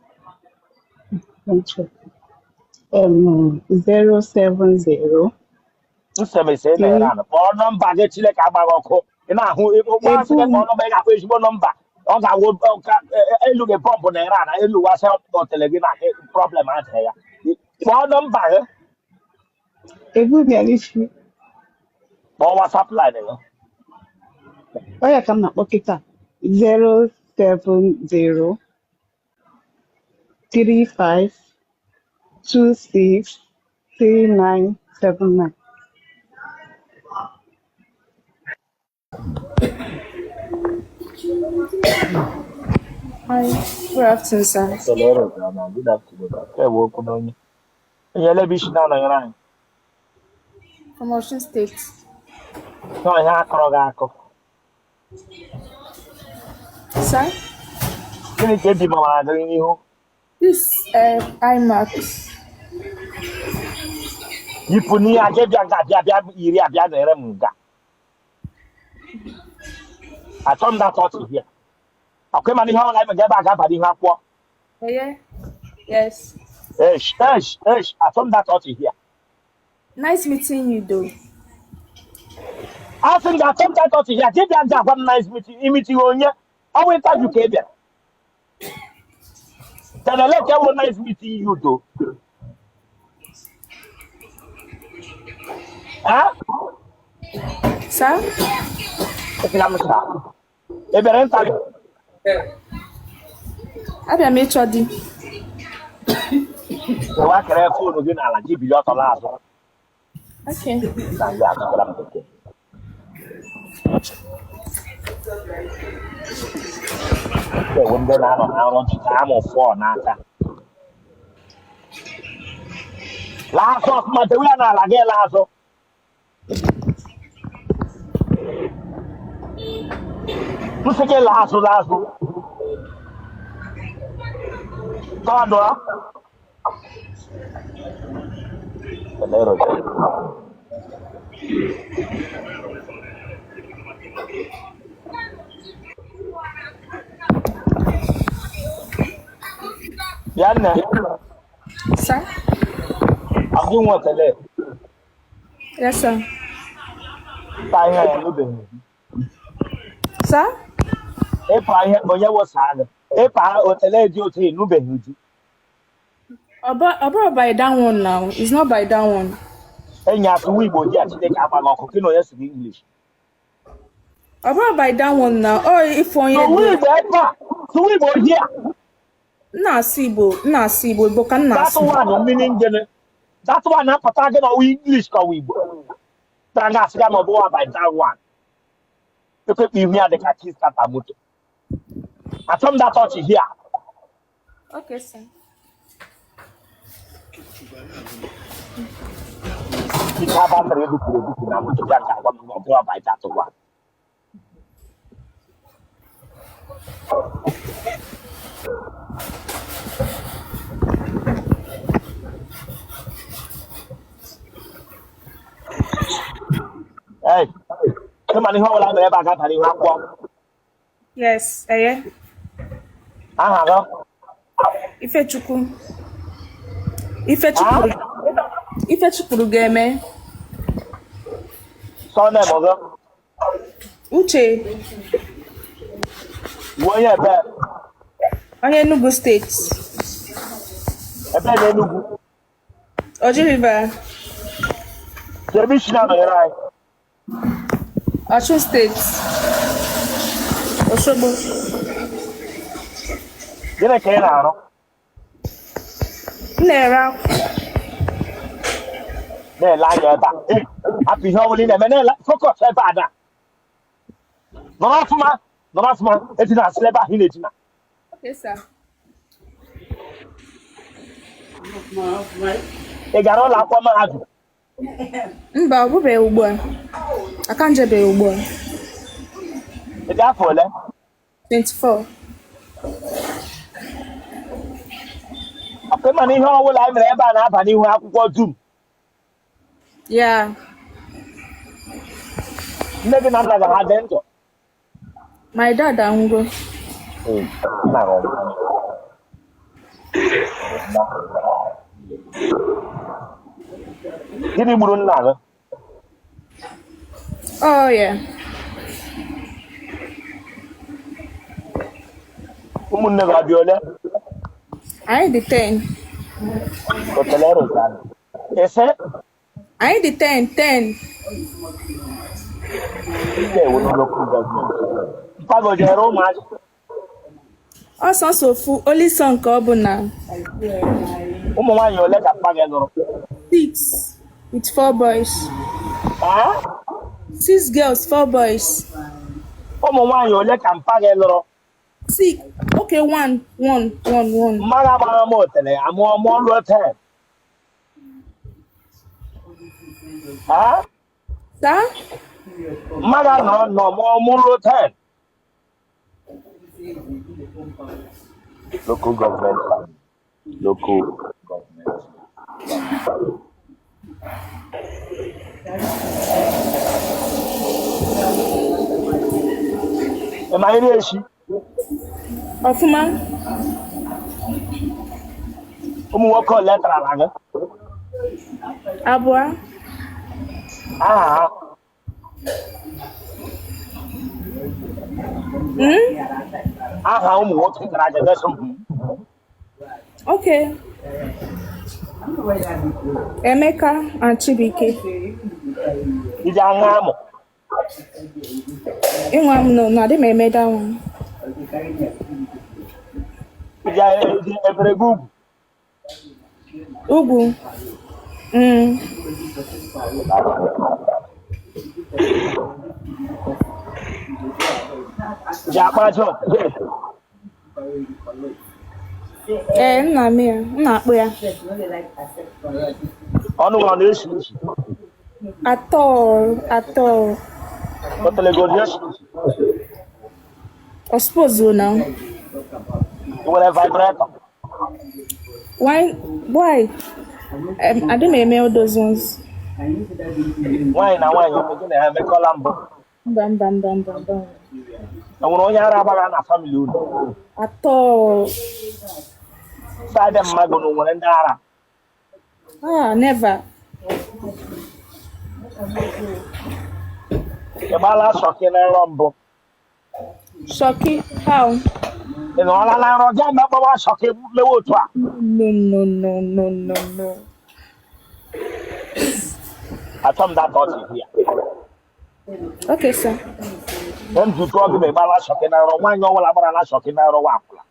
Let me check. 070 Nsemese ị na-ere 3 anụ kpọọ nọmba gị Chineke agbaghị ọkụ ị na-ahụ gbasị gị kpọọ nọmba ị ga-akpọ ezigbo nọmba ọ ga-awụ elu gị pọmpụ na-ere ana elu wasị ọtele gị na problem adịghị ya kpọọ nọmba gị Ebubịalichi. kpọọ WhatsApp line gị Ọ ya ka m na-akpọ kịta. 070 35 26 3979. Hi, good afternoon, sir. Good afternoon. Onye elebishi na-anọnyere anyị From Ocean State. nọ ihe akọrọ gị akọ Sir, gịnị ka ebi mara gị n'ihu this IMAX. yipụ n'ihe aja bịa nga abịa iri abịa na-ere m nga achọ m data ọchị hia ọkụ ịma n'ihe ọla ime ga-ebe a ga-aba n'ihu akwụkwọ Yeah, yes. achọ m data ọchị hia Nice meeting you, though. asị m ga-achọ m data ọchị hia dibịa nga agwa m nice meeting imiti onye ọ bụ interview ka ị bịara telele ka ewu nice meeting you do Sir? ekele m sa ị bịara interview Abia m ịchọ di. ewa kere fonu gị n'ala ji bili ọtọ n'azụ Okay. na ndị azụtara m bekee ewu ndị na-anọ na nrọ jita amụ fụọ n'aka laazụ ọfụma dewe ya n'ala gị laazụ nsị gị laazụ tọdụ ya nne Sir? agụ nwetele Yes, sir. ta ihe ya n'ubeghị Sir? ịpa ihe onye wụsa agụ ịpa otele dị otu n'ubeghị di About by that one now. It's not by that one. enyi asụwa Igbo ji a Chineke agbaghị ọkụ gị na onye siri English About by that one now. Oh, if one sụwa year. Igbo ebe a sụwa Igbo ji a Nna Igbo, Igbo ka nna that asị. one meaning gịnị that one na-apụta gị na ọwa English ka ọwa Igbo tara nga asị ga ma ọ bụwa by that one ekpekpe ihu ya dị ka kis kata moto achọ m that ọchị hia Okay, sir. ike abatara ebupụrụ ebupụ na moto ga nke agwa m na ọ bụwa by that one Hey, ịma na ihe ọbụla mere ebe a ga-abara ihu akwụkwọ Yes, aha gị Ifechukwu. Ah? Ifechukwu ga-eme. Surname ọzọ. Uche. Onye ebe. Onye Enugu steeti. Ebe na Enugu. Oji River. Kebi shi na nọnyere anyị. Osun steeti. Osogbo. Gịnị ka ị na-arụ? M na-ere akwa. Na-ele anya ebe a. Hapụ ihe ọ bụla ị na-eme na-ele focus ebe a da. Nọrọ ọfụma. Etina asịrị ebe ahụ ị na-etina. Okay, sir. Ị gara ụlọ akwụkwọ mahadum? Mba, ọ bụbeghị ugbu a. Aka njebeghị ugbu a. Ị dị afọ ole? 24. Ọkụ ịma na ihe ọ bụla anyị mere ebe a na-aba n'ihu akwụkwọ dum. Yeah. Nne gị na nna gị ha dị ndụ? My dad anwụgo. Gịnị gburu nna gị? Oh, yeah. Ụmụnne gị adị ole? Anyị dị 10. Hotelero gani? Ese? Anyị dị 10. Ike ewu local government. Mpago jere ụmụazị. Ọsọsọ ofu oliso nke ọ bụ na Ụmụ nwaanyị ole ka mpa gị lụrụ? 6 with 4 boys. Ah? 6 girls, 4 boys. Ụmụ nwaanyị ole ka mpa gị lụrụ? 6. Okay, one. Mmadụ agbara m otele amụọ mụọ lụọ 10. Ah? Sir? Mmadụ anọ nọ mụọ mụ lụọ 10. Local government family. Local government. Am I really she? Ọfụma. Ụmụ nwoke ole tara na gị? Abụọ. Aha. Aha ụmụ nwoke tara gị gị sị Okay. Emeka and Chibuike. iji aṅụ amụ. Ịnwa m nọ na dị m eme that one. Iji ebere gị ugwu. Ugwu. Iji akpa jọ. Nna m ya. M na-akpụ ya. Ọnụ ọ na-esi isi. Atọ. Otelego na-esi isi. I suppose so now. I nwere vibrator. Why? I didn't eme all those ones. Nwaanyị na nwaanyị ọ gị na ha emekọla mbụ. Mba. E nwere onye ara agbara na famili unu. Atọ. Sade mmadụ na nwere ndị ara. Never. Ị gbaala shọkị na nrọ mbụ. Shocky? How? Ị nọọla na nrọ gaa mekpọwa shọkị mewe otu a. No. Achọ m data ọchị hia. Okay, sir. M ji tụọ gị ma ị gbaala shọkị na nrọ nwaanyị ọbụla gbara na shọkị na nrọ wa akwụla.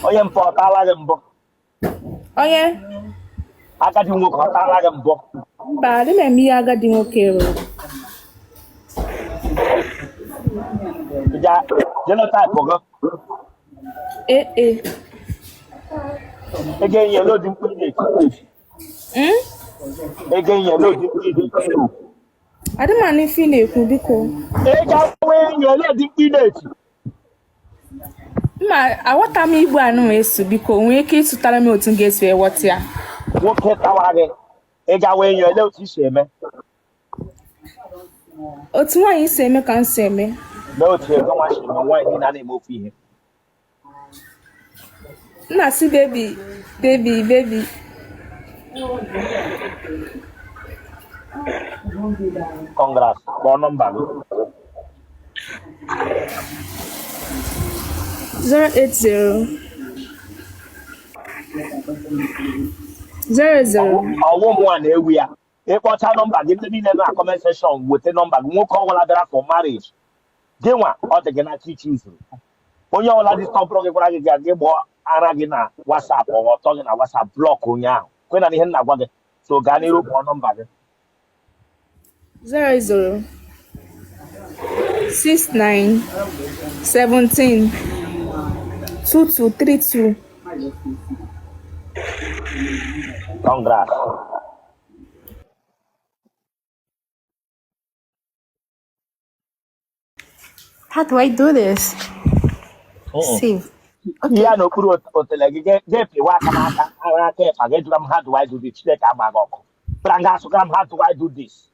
Onye mpọ ọ taala gị mbụ? Onye? Agadi nwoke ọ taala gị mbụ? Mba, adị m eme ihe agadi nwoke rụrụ. Genotype gị? Ego enyi n'odi mkpu ị na-eti. Ego enyi n'odi mkpu ị na-eti. Adị m anụ ife ị na-ekwu biko. Ego enyi n'odi mkpu ị na-eti. Mma, aghọta m Igbo anụ eso biko, nwee ike ịtụtara m otu m ga-esi ewọta ya. Nwoke tawa gị, ego enyi ole otu isi eme? Otu nwaanyị si eme ka m si eme. No, go much in one in an movie. Nna si baby, baby, baby. Congrats. One number. 080 00 one we are. A quarter number, give me a comment section with the number. Won't call for marriage. They want all the gonna teach you. When you all this top program, get more Aragina, WhatsApp or talking a WhatsApp block on ya. When I hear that, so Ganiro one number. 00 69 17 2232. Congrats. How do I do this? Save. Okay. Yeah, no, put get what how do I do this? Check out my rock. Prangasogram, how do I do this?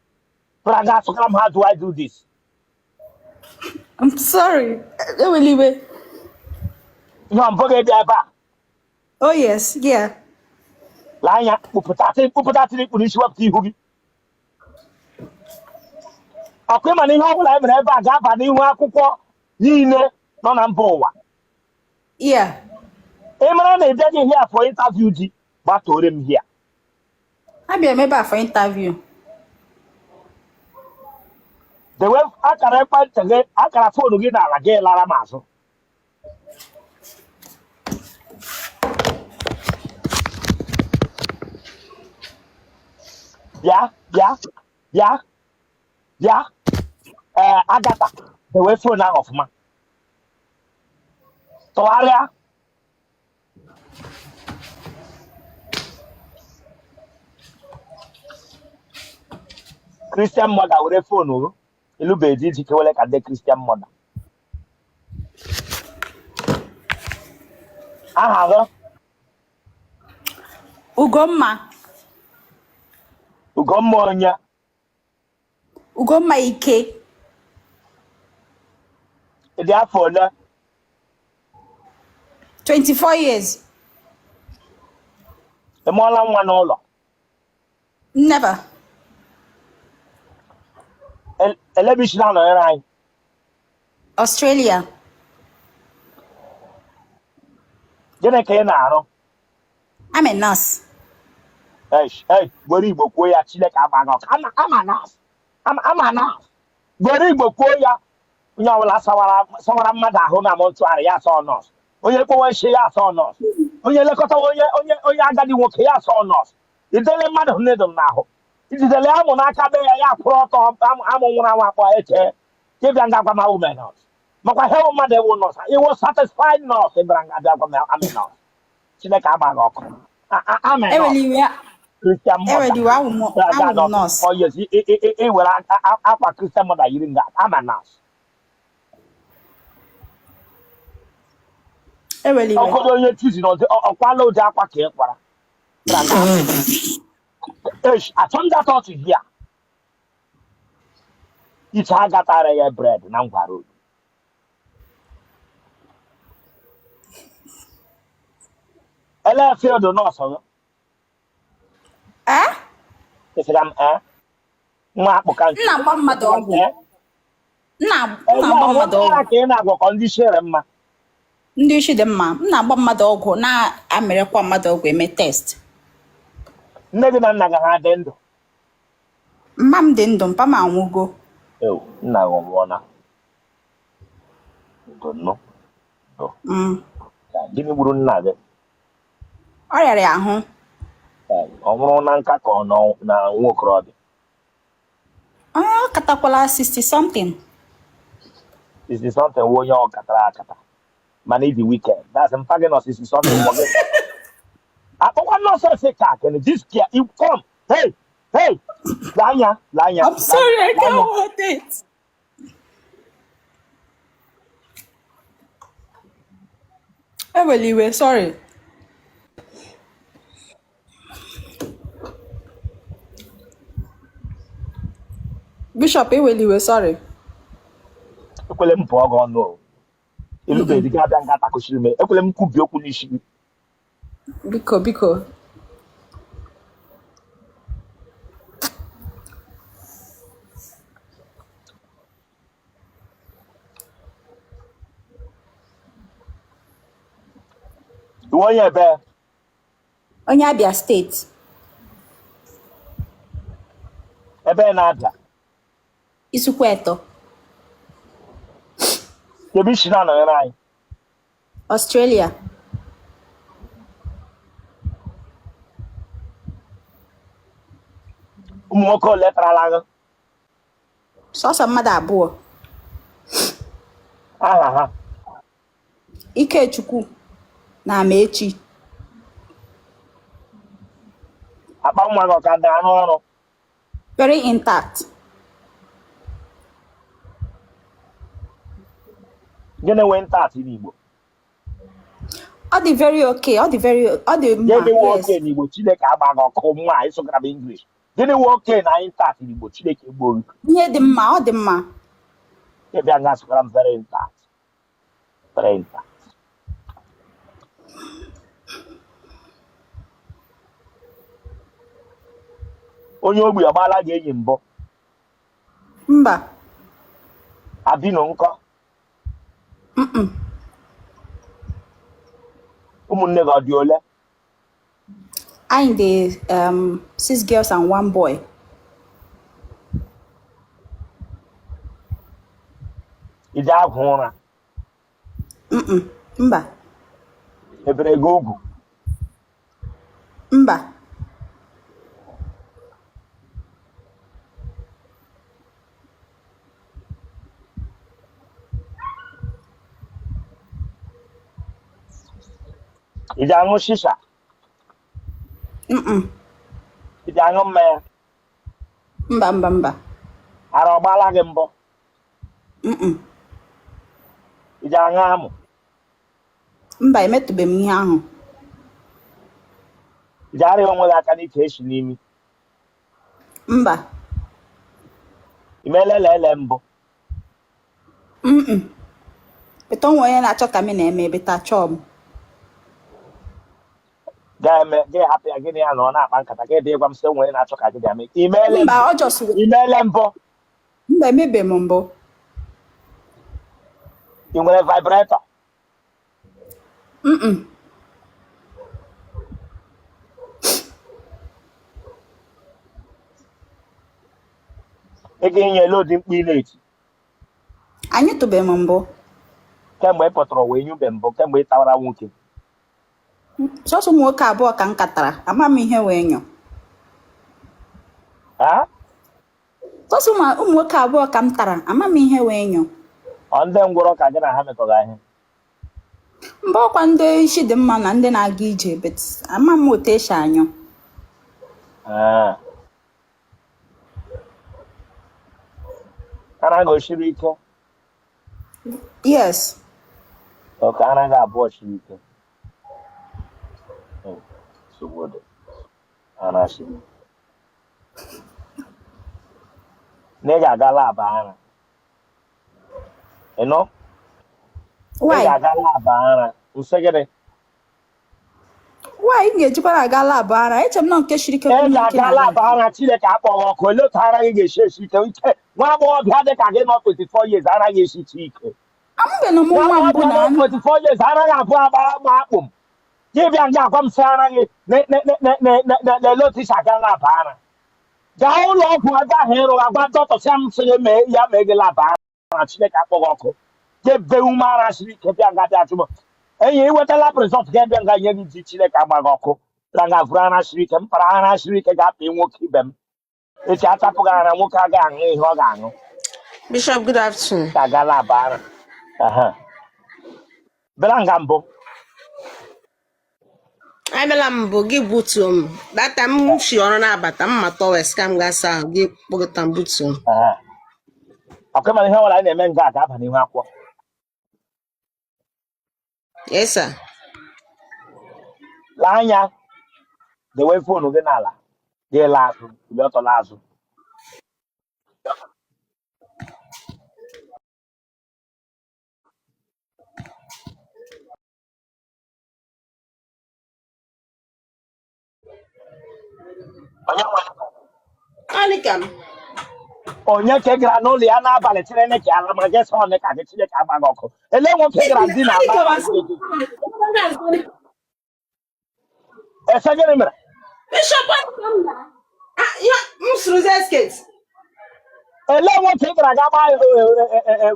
Prangasogram, how do I do this? I'm sorry. Let me leave it. No, I'm forget that. Oh yes, yeah. Lanya, put that in police work. Akwe mani ho la me ba ga ba ni hu akwụkwọ niile nọ na mba ụwa. Yeah. E mara na ede gị here for interview di gbatore m here. I be a member for interview. The way akara ekwentị gị akara fonu gị n'ala gị lara m azụ. Ya Agatha the way phone ahụ ọfụma. Tụgharịa. Christian mother were phone Ilubedi ji kewele ka de Christian mother. Aha gị. Ugomma onye. Ugomma Ike. Ịdị afọ ole? 24 years. Ị mụọla nwa n'ụlọ? Never. Elebishina nọnyere anyị. Australia. Gịnị ka ị na-arụ? I'm a nurse. Gwere Igbo kwuo ya Chineke agbaghị ọkụ. I'm a nurse. Gwere Igbo kwuo ya onye ọbụla sawara mmadụ ahụ na ntụgharị ya asọ nọọsụ. Onye kpọwa nshi ya asọ nọọsụ. Onye lekọta onye agadi nwoke ya asọ nọọsụ. Idele mmadụ nedo m n'ahụ. Ijidele amụ n'aka be ya kwụrụ ọtọ amụ nwụrụ anwụ akpọ eche. Dibịa ngagwa ma ume nọọsụ. Makwa hewu mmadụ ewu nọọsụ. Iwu satisfied nọọsụ ịbịara ngabịa gwa m amị nọọsụ. Chineke agbaghị ọkụ. Amen. Christian mother. Nurse. Oh yes, it will aqua Christian mother using that. I'm a nurse. Okodo onye choosing on the ọkwala ụdị akwa ka ị kwara. Achọ that out here. It's agatara ya bread na ngwa road. Ele field nurse ọzọ. Nwa akpụka nke. Nna agba mmadụ ọgwụ. Nna agba mmadụ ọgwụ. Ka ị na-agwọ ka ndị shere mma. Ndị isi dị mma. M na-agba mmadụ ọgwụ na-amerekwa mmadụ ọgwụ eme test. Nne gị na nna gị ha dị ndụ? Mma m dị ndụ, mpa m anwụgo. Nna gị nwụọla. Gịnị gburu nna gị? Ọ rịara ya ahụ. Ọ nwụrụ na nka ka ọ nọ na nwa okorobịa? Ọ katakwala 60 something. 60 something wụ onye ọ katara akata. Mana ịdị weekend. That's mpa gị nọ 60 something. Akpọkwa nọọsụ ese ka kene this care you come. Hey. Lanya. I'm sorry, I can't hold it. Eweliwe, sorry. Bishop eweliwe, sorry. ekwele m pụọ gị ọnụ o. Ịlụbeghị gị abịa nga takụsiri m ekwele m kwubi okwu n'isi gị. Biko. Iwe onye ebe Onye Abia steeti. ebe na-abịa Isukweto. ebe isi na-anọnyere anyị. Australia. Ụmụ nwoke ole tarala gị? Sọsọ mmadụ abụọ. Aha ha Ikechukwu na Amaechi. akpa nwa gị ọka dị anụ ọrụ. Very intact. Gịnị wee ntaatị n'Igbo? Ọ dị very okay. Ọ dị mma. Gịnị wee Yes. oke n'Igbo? Chineke agba gị ọkụ nwa ịsụgara m English. Gịnị wee oke na anyị ntaatị n'Igbo? Chineke gboo Ihe dị mma. Ọ dị mma. ịbịa nga asụgara m very intact. Very intact. Onye ogbi ọgbaala gị enyi mbụ. Mba. Abino nkọ. Ụmụnne gị ọ dị ole? Anyị dị 6 girls and 1 boy. Ije agwụ ụra. Mba. Ebere gị ugwu. Mba. Ije aṅụ shisha. Ije aṅụ mmanya. Mba. Ara ọgbaala gị mbọ. Ije aṅụ amụ. Mba, emetụbeghị m ihe ahụ. Ije arịa onwe gị aka n'ike esi n'imi. Mba. Imeela ele mbụ. Beta onwe onye na-achọ ka m na-eme beta chọọ m. Gị hapụ ya gịnị ya na ọ na-akpa nkata gị dị ịgwa m sị onwe onye na-achọ ka gị bịa mee. Mba, ọ jọsiri. Imeela mbụ. Mba, emebeghị m mbụ. Ị nwere vibrator? Ị ga-enye load mkpu ị na-eti. Anyị tụbeghị m mbụ. Kemgbe ị pụtara wee nyube mbụ kemgbe ị tawara nwoke. Sọsọ ụmụ nwoke abụọ ka m katara, ama m ihe wee nyọ. Sọsọ ụmụ nwoke abụọ ka m tara, ama m ihe wee nyọ. Ọ ndị ngwụrọ ka gị na ha mekọrọ ahịa. Mba ọkwa ndị isi dị mma na ndị na-aga ije, bet ama m otu esi anyụ. Anaghị osiri ike. Yes. Ọka anaghị abụọ siri ike. Sobodo. Anasiri. Na ị ga-aga lab ara. Ị nọ? Ị ga-aga lab ara. Nsegede. Why ị ga-ejikwa aga lab ara? Eche m nọ nke shiri ike. Ị ga-aga lab ara Chineke akpọrọ ọkụ ole otu ara gị ga-esi esi ike. Nwa agbọghọbịa dị ka gị nọ 24 years anaghị esichi ike. Amụbeghị m nwa mbụ na 24 years anaghị abụ agba akpụ m. Gị bịa nga agwa m sị anaghị na-ele otu isi aga lab ara. Gaa ụlọ ọgwụ ebe ahụ ịrụ agwa dọkịta m sị ya mee gị lab ara Chineke akpọghị ọkụ. Jebe ume ara siri ike bịa nga bịa chụmụ. Enyi iwetala rizọt ga bịa nga nye gị ji Chineke agbaghị ọkụ. Bịa nga vụrụ ara siri ike mpara ara siri ike ga-apị nwoke ibe m. Echi achapụghị ara nwoke agaghị aṅụ ihe ọ ga-aṅụ. Bishop, good afternoon. Ka aga lab ara. Bịara nga mbụ. Abịala m bụ gị butuo m. Data m si ọrụ na-abata m ma tọwes ka m gasa ahụ gị kpọgota m butuo m. Ọkụ mana ihe nwere anyị na-eme nga ga-aba n'ihu akwụkwọ. Yes, sir. Lee anya dewe foonu gị n'ala gị laa azụ ili ọtọla azụ. Anikam. Onye ke gara n'ụlọ ya n'abalị Chineke ala ma gị sọ ka gị Chineke agbaghị ọkụ. Ele nwoke gara di na ala ese gịnị mere? Bishop Anikam na. Ah, ya, msruze skate. Ele nwoke gara ga gba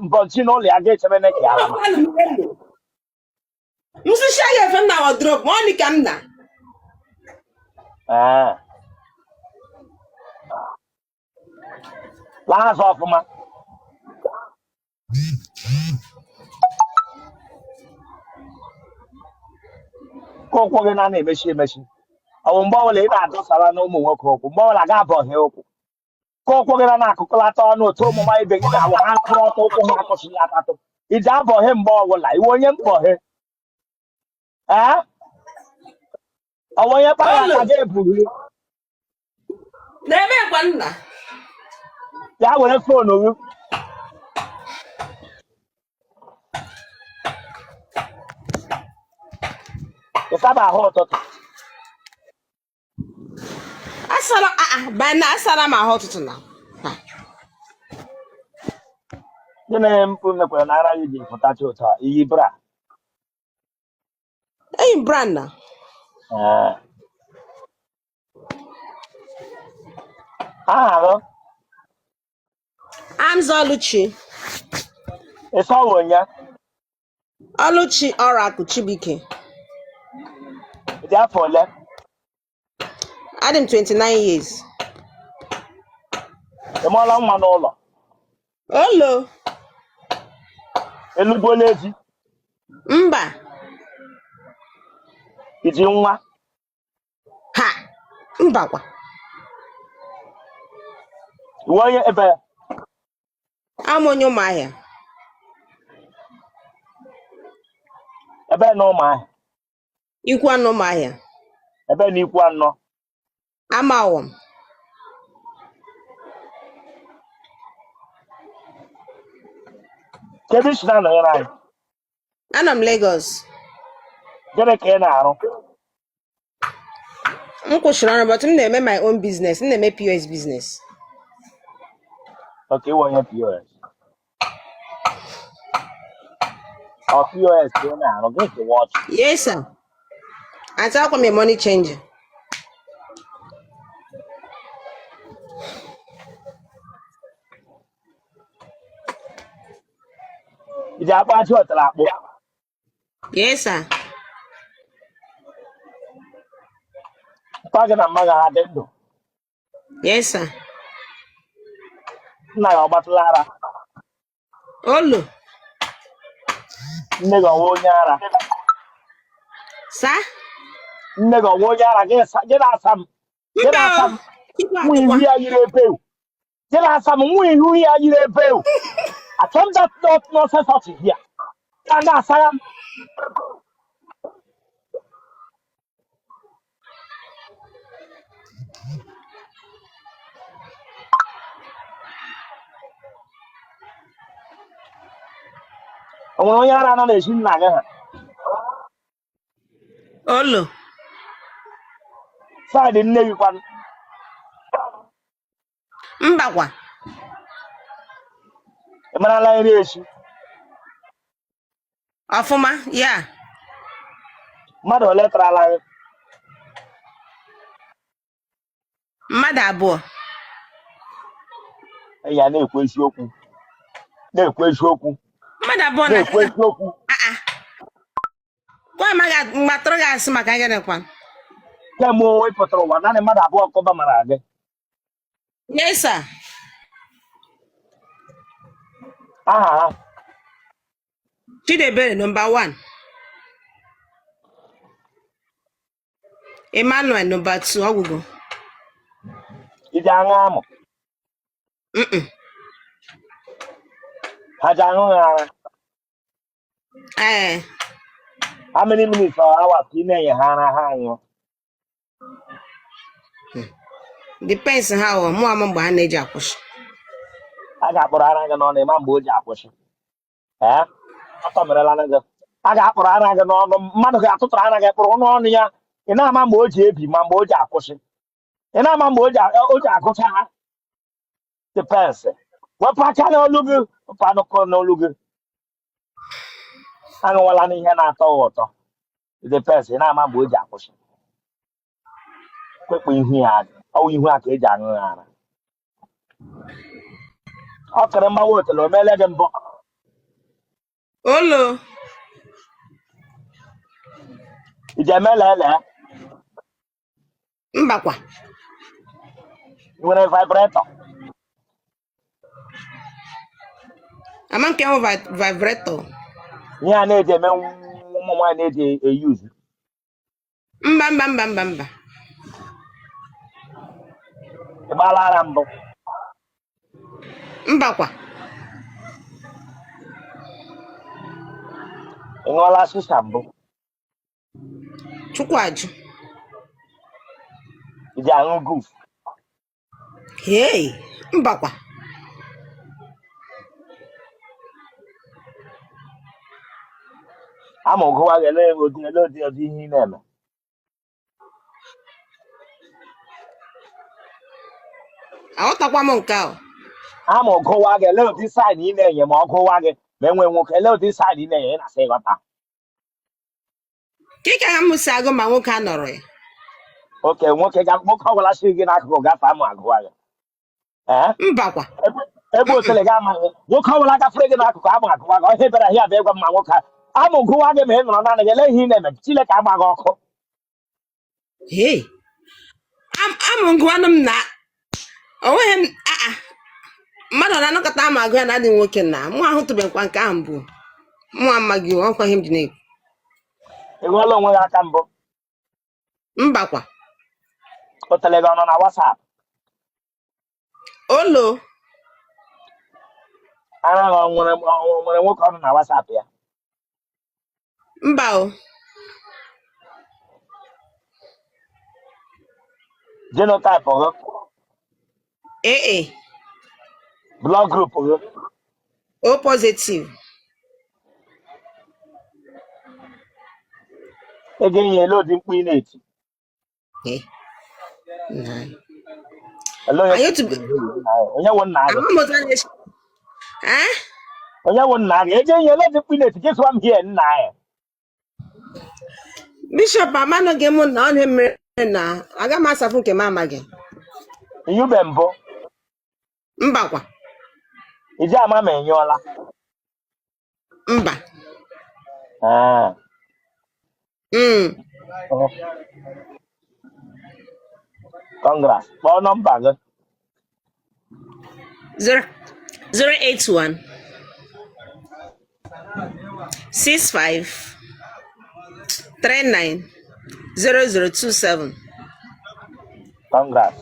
mbọnchi n'ụlọ ya gị Chineke ala ma. Musisha ya fe na wardrobe, mo Anikam na. Last ọfụma. Ka ụkwụ gị na-emechi emechi. Ọ bụ mgbe ọbụla ị na-adọsara n'ụmụ nwoke ụkwụ, mgbe ọbụla ga-abọghị ụkwụ. Ka ụkwụ gị na-akụkọlata ọnụ otu ụmụ nwaanyị ibe gị na-awụ ha nkụrụ ọtọ ụkwụ ha akụsịghị akatụ. Iji abọghị mgbe ọbụla, iwe onye mkpọghị. Ọ bụ onye kpara aka gị ebughị. Na-eme kwa nna. Ya were foonu gị. Ị saba ahụ ụtụtụ. Asara bana asara ma ahụ ụtụtụ na. Gịnị mpụ mekwara na ara gị ji pụtacha ụtọ iyi bra? Eyi brand na. Aha gị? Amza Oluchi. Ị sọwa onye? Oluchi Oracle Chibike. Ị dị afọ ole? Adịm 29 years. Ị mụọla nwa n'ụlọ? Olo. Elugbola ezi? Mba. Iji nwa? Ha. Mbakwa. Iwe onye ebe? Am onye Ụmụahịa. Ebe na Ụmụahịa? Ikwu anọ Ụmụahịa. Ebe na Ikwu Anọ? Amawom. Kedu isi na-anọnyere anyị? Anọ m Lagos. Gịnị ka ị na-arụ? M kwụsịrị ọrụ but m na-eme my own business. M na-eme POS business. Ọka iwe onye POS. Ọ POS ka ị na-arụ gị ka wọchị. Yes, sir. And so I'm a money changer. Iji akpa achị ọtara akpụ. Yes, sir. Mpa gị na mma gị ha dị ndụ. Yes, sir. Nna gị ọ gbatụla ara. Olo. Nne gị ọwa onye ara. Sir? Nne gị ọwa onye ara gị na-asa m. Gị na-asa m. Nwa ihu ya yiri ebe o. Gị na-asa m nwa ihu ya yiri ebe o. Achọ m that nonsense out here. Ya na-asa ya m. O nwere onye ara nọ na-esi nna gị ha? Olo. Saịdị nne gị kwanụ? Mbakwa. Ị marala nri esi? Ọfụma, ya. Mmadụ ole tarala gị? Mmadụ abụọ. Ya na-ekwu eziokwu. Na-ekwu eziokwu. Mmadụ abụọ na. Na-ekwu eziokwu. Kwa ma mgbatụrụ gị asị maka gịnị kwa? Kemgbe o wepụtara ụwa naanị mmadụ abụọ kọba mara gị. Yes, sir. Aha ha? Chidebere number 1. Emmanuel number 2. Ọgwụgwụ. Iji aṅụ amụ. Ha ji aṅụ ha ara. How many minutes or hours ka ị na-enye ha ara ha aṅụ? Depends ha ọ mụ ama mgbe ha na-eji akwụsị. A ga-akpọrọ ara gị n'ọnụ ịma mgbe o ji akwụsị. Ọtọ merela gị. A ga-akpọrọ ara gị n'ọnụ mmadụ ga-atụtụrụ ara gị kpụrụ n'ọnụ ya ị na-ama mgbe o ji ebi ma mgbe o ji akwụsị. ị na-ama mgbe o ji agụcha ha depends wepụ aka n'olu gị wepụ anụkọ n'olu gị aṅụwala n'ihe na-atọ ụtọ depends ị na-ama mgbe o ji akwụsị kwekpụ ihu ya ọwụ ihu a ka eji aṅụ ya ara ọ kere mgbawa otele o meele gị mbụ Olo. iji emele ele Mbakwa. nwere vibrator Ama nke ahụ vibrator. ihe a na-eji eme ụmụ nwaanyị na-eji eyuzu Mba. ị gbaala ara mbụ Mbakwa. ị ṅụọla shisha mbụ Chukwaju. iji aṅụ guf Hey. Mbakwa. ama ụgụwa gị ele ụdị ihe ị na-eme Aghọtakwa m nke ahụ. ama ụgụwa gị ele ụdị saịn ị na-enye ma ọ gụwa gị ma enwe nwoke ele ụdị saịn ị na-enye ị na-asa ịghọta Kika ha m si agụ ma nwoke a nọrọ ya. oke nwoke ọbụla siri gị n'akụkụ gafe ama agụwa gị Mbakwa. ebe otele gị amaghị nwoke ọbụla gafere gị n'akụkụ ama agụwa gị ihe bịara ihe abịa ịgwa mma nwoke ama ụgụwa gị ma ị nọrọ naanị gị ele ihe ị na-eme Chineke agbaghị ọkụ Hey. Amụ ngụwanụ m na onweghị m mmadụ na-anọkọta ama agụ ya na adị nwoke na mụ ahụtụbekwa nke ahụ mbụ mụ amaghị ọkwa ihe m dị na-ekwu. ị ṅụọla onwe gị aka mbụ Mbakwa. otele gị ọ nọ na WhatsApp Olo. ara ọ nwere nwoke ọ nọ na WhatsApp ya Mba o. genotype gị Ee. blood group gị O positive. ego enyi ele ụdị mkpu ị na-eti ele onye wụ nna gị onye wụ nna gị ego enyi ele ụdị mkpu ị na-eti gị sụwa m hie nna ya Bishop amanụghị m na ọ na-emere na aga m asafụ nke m amaghị. inyube mbụ Mbakwa. iji ama ma enyụọla Mba. Congrats kpọọ nọmba gị 081 65 39 0027. Congrats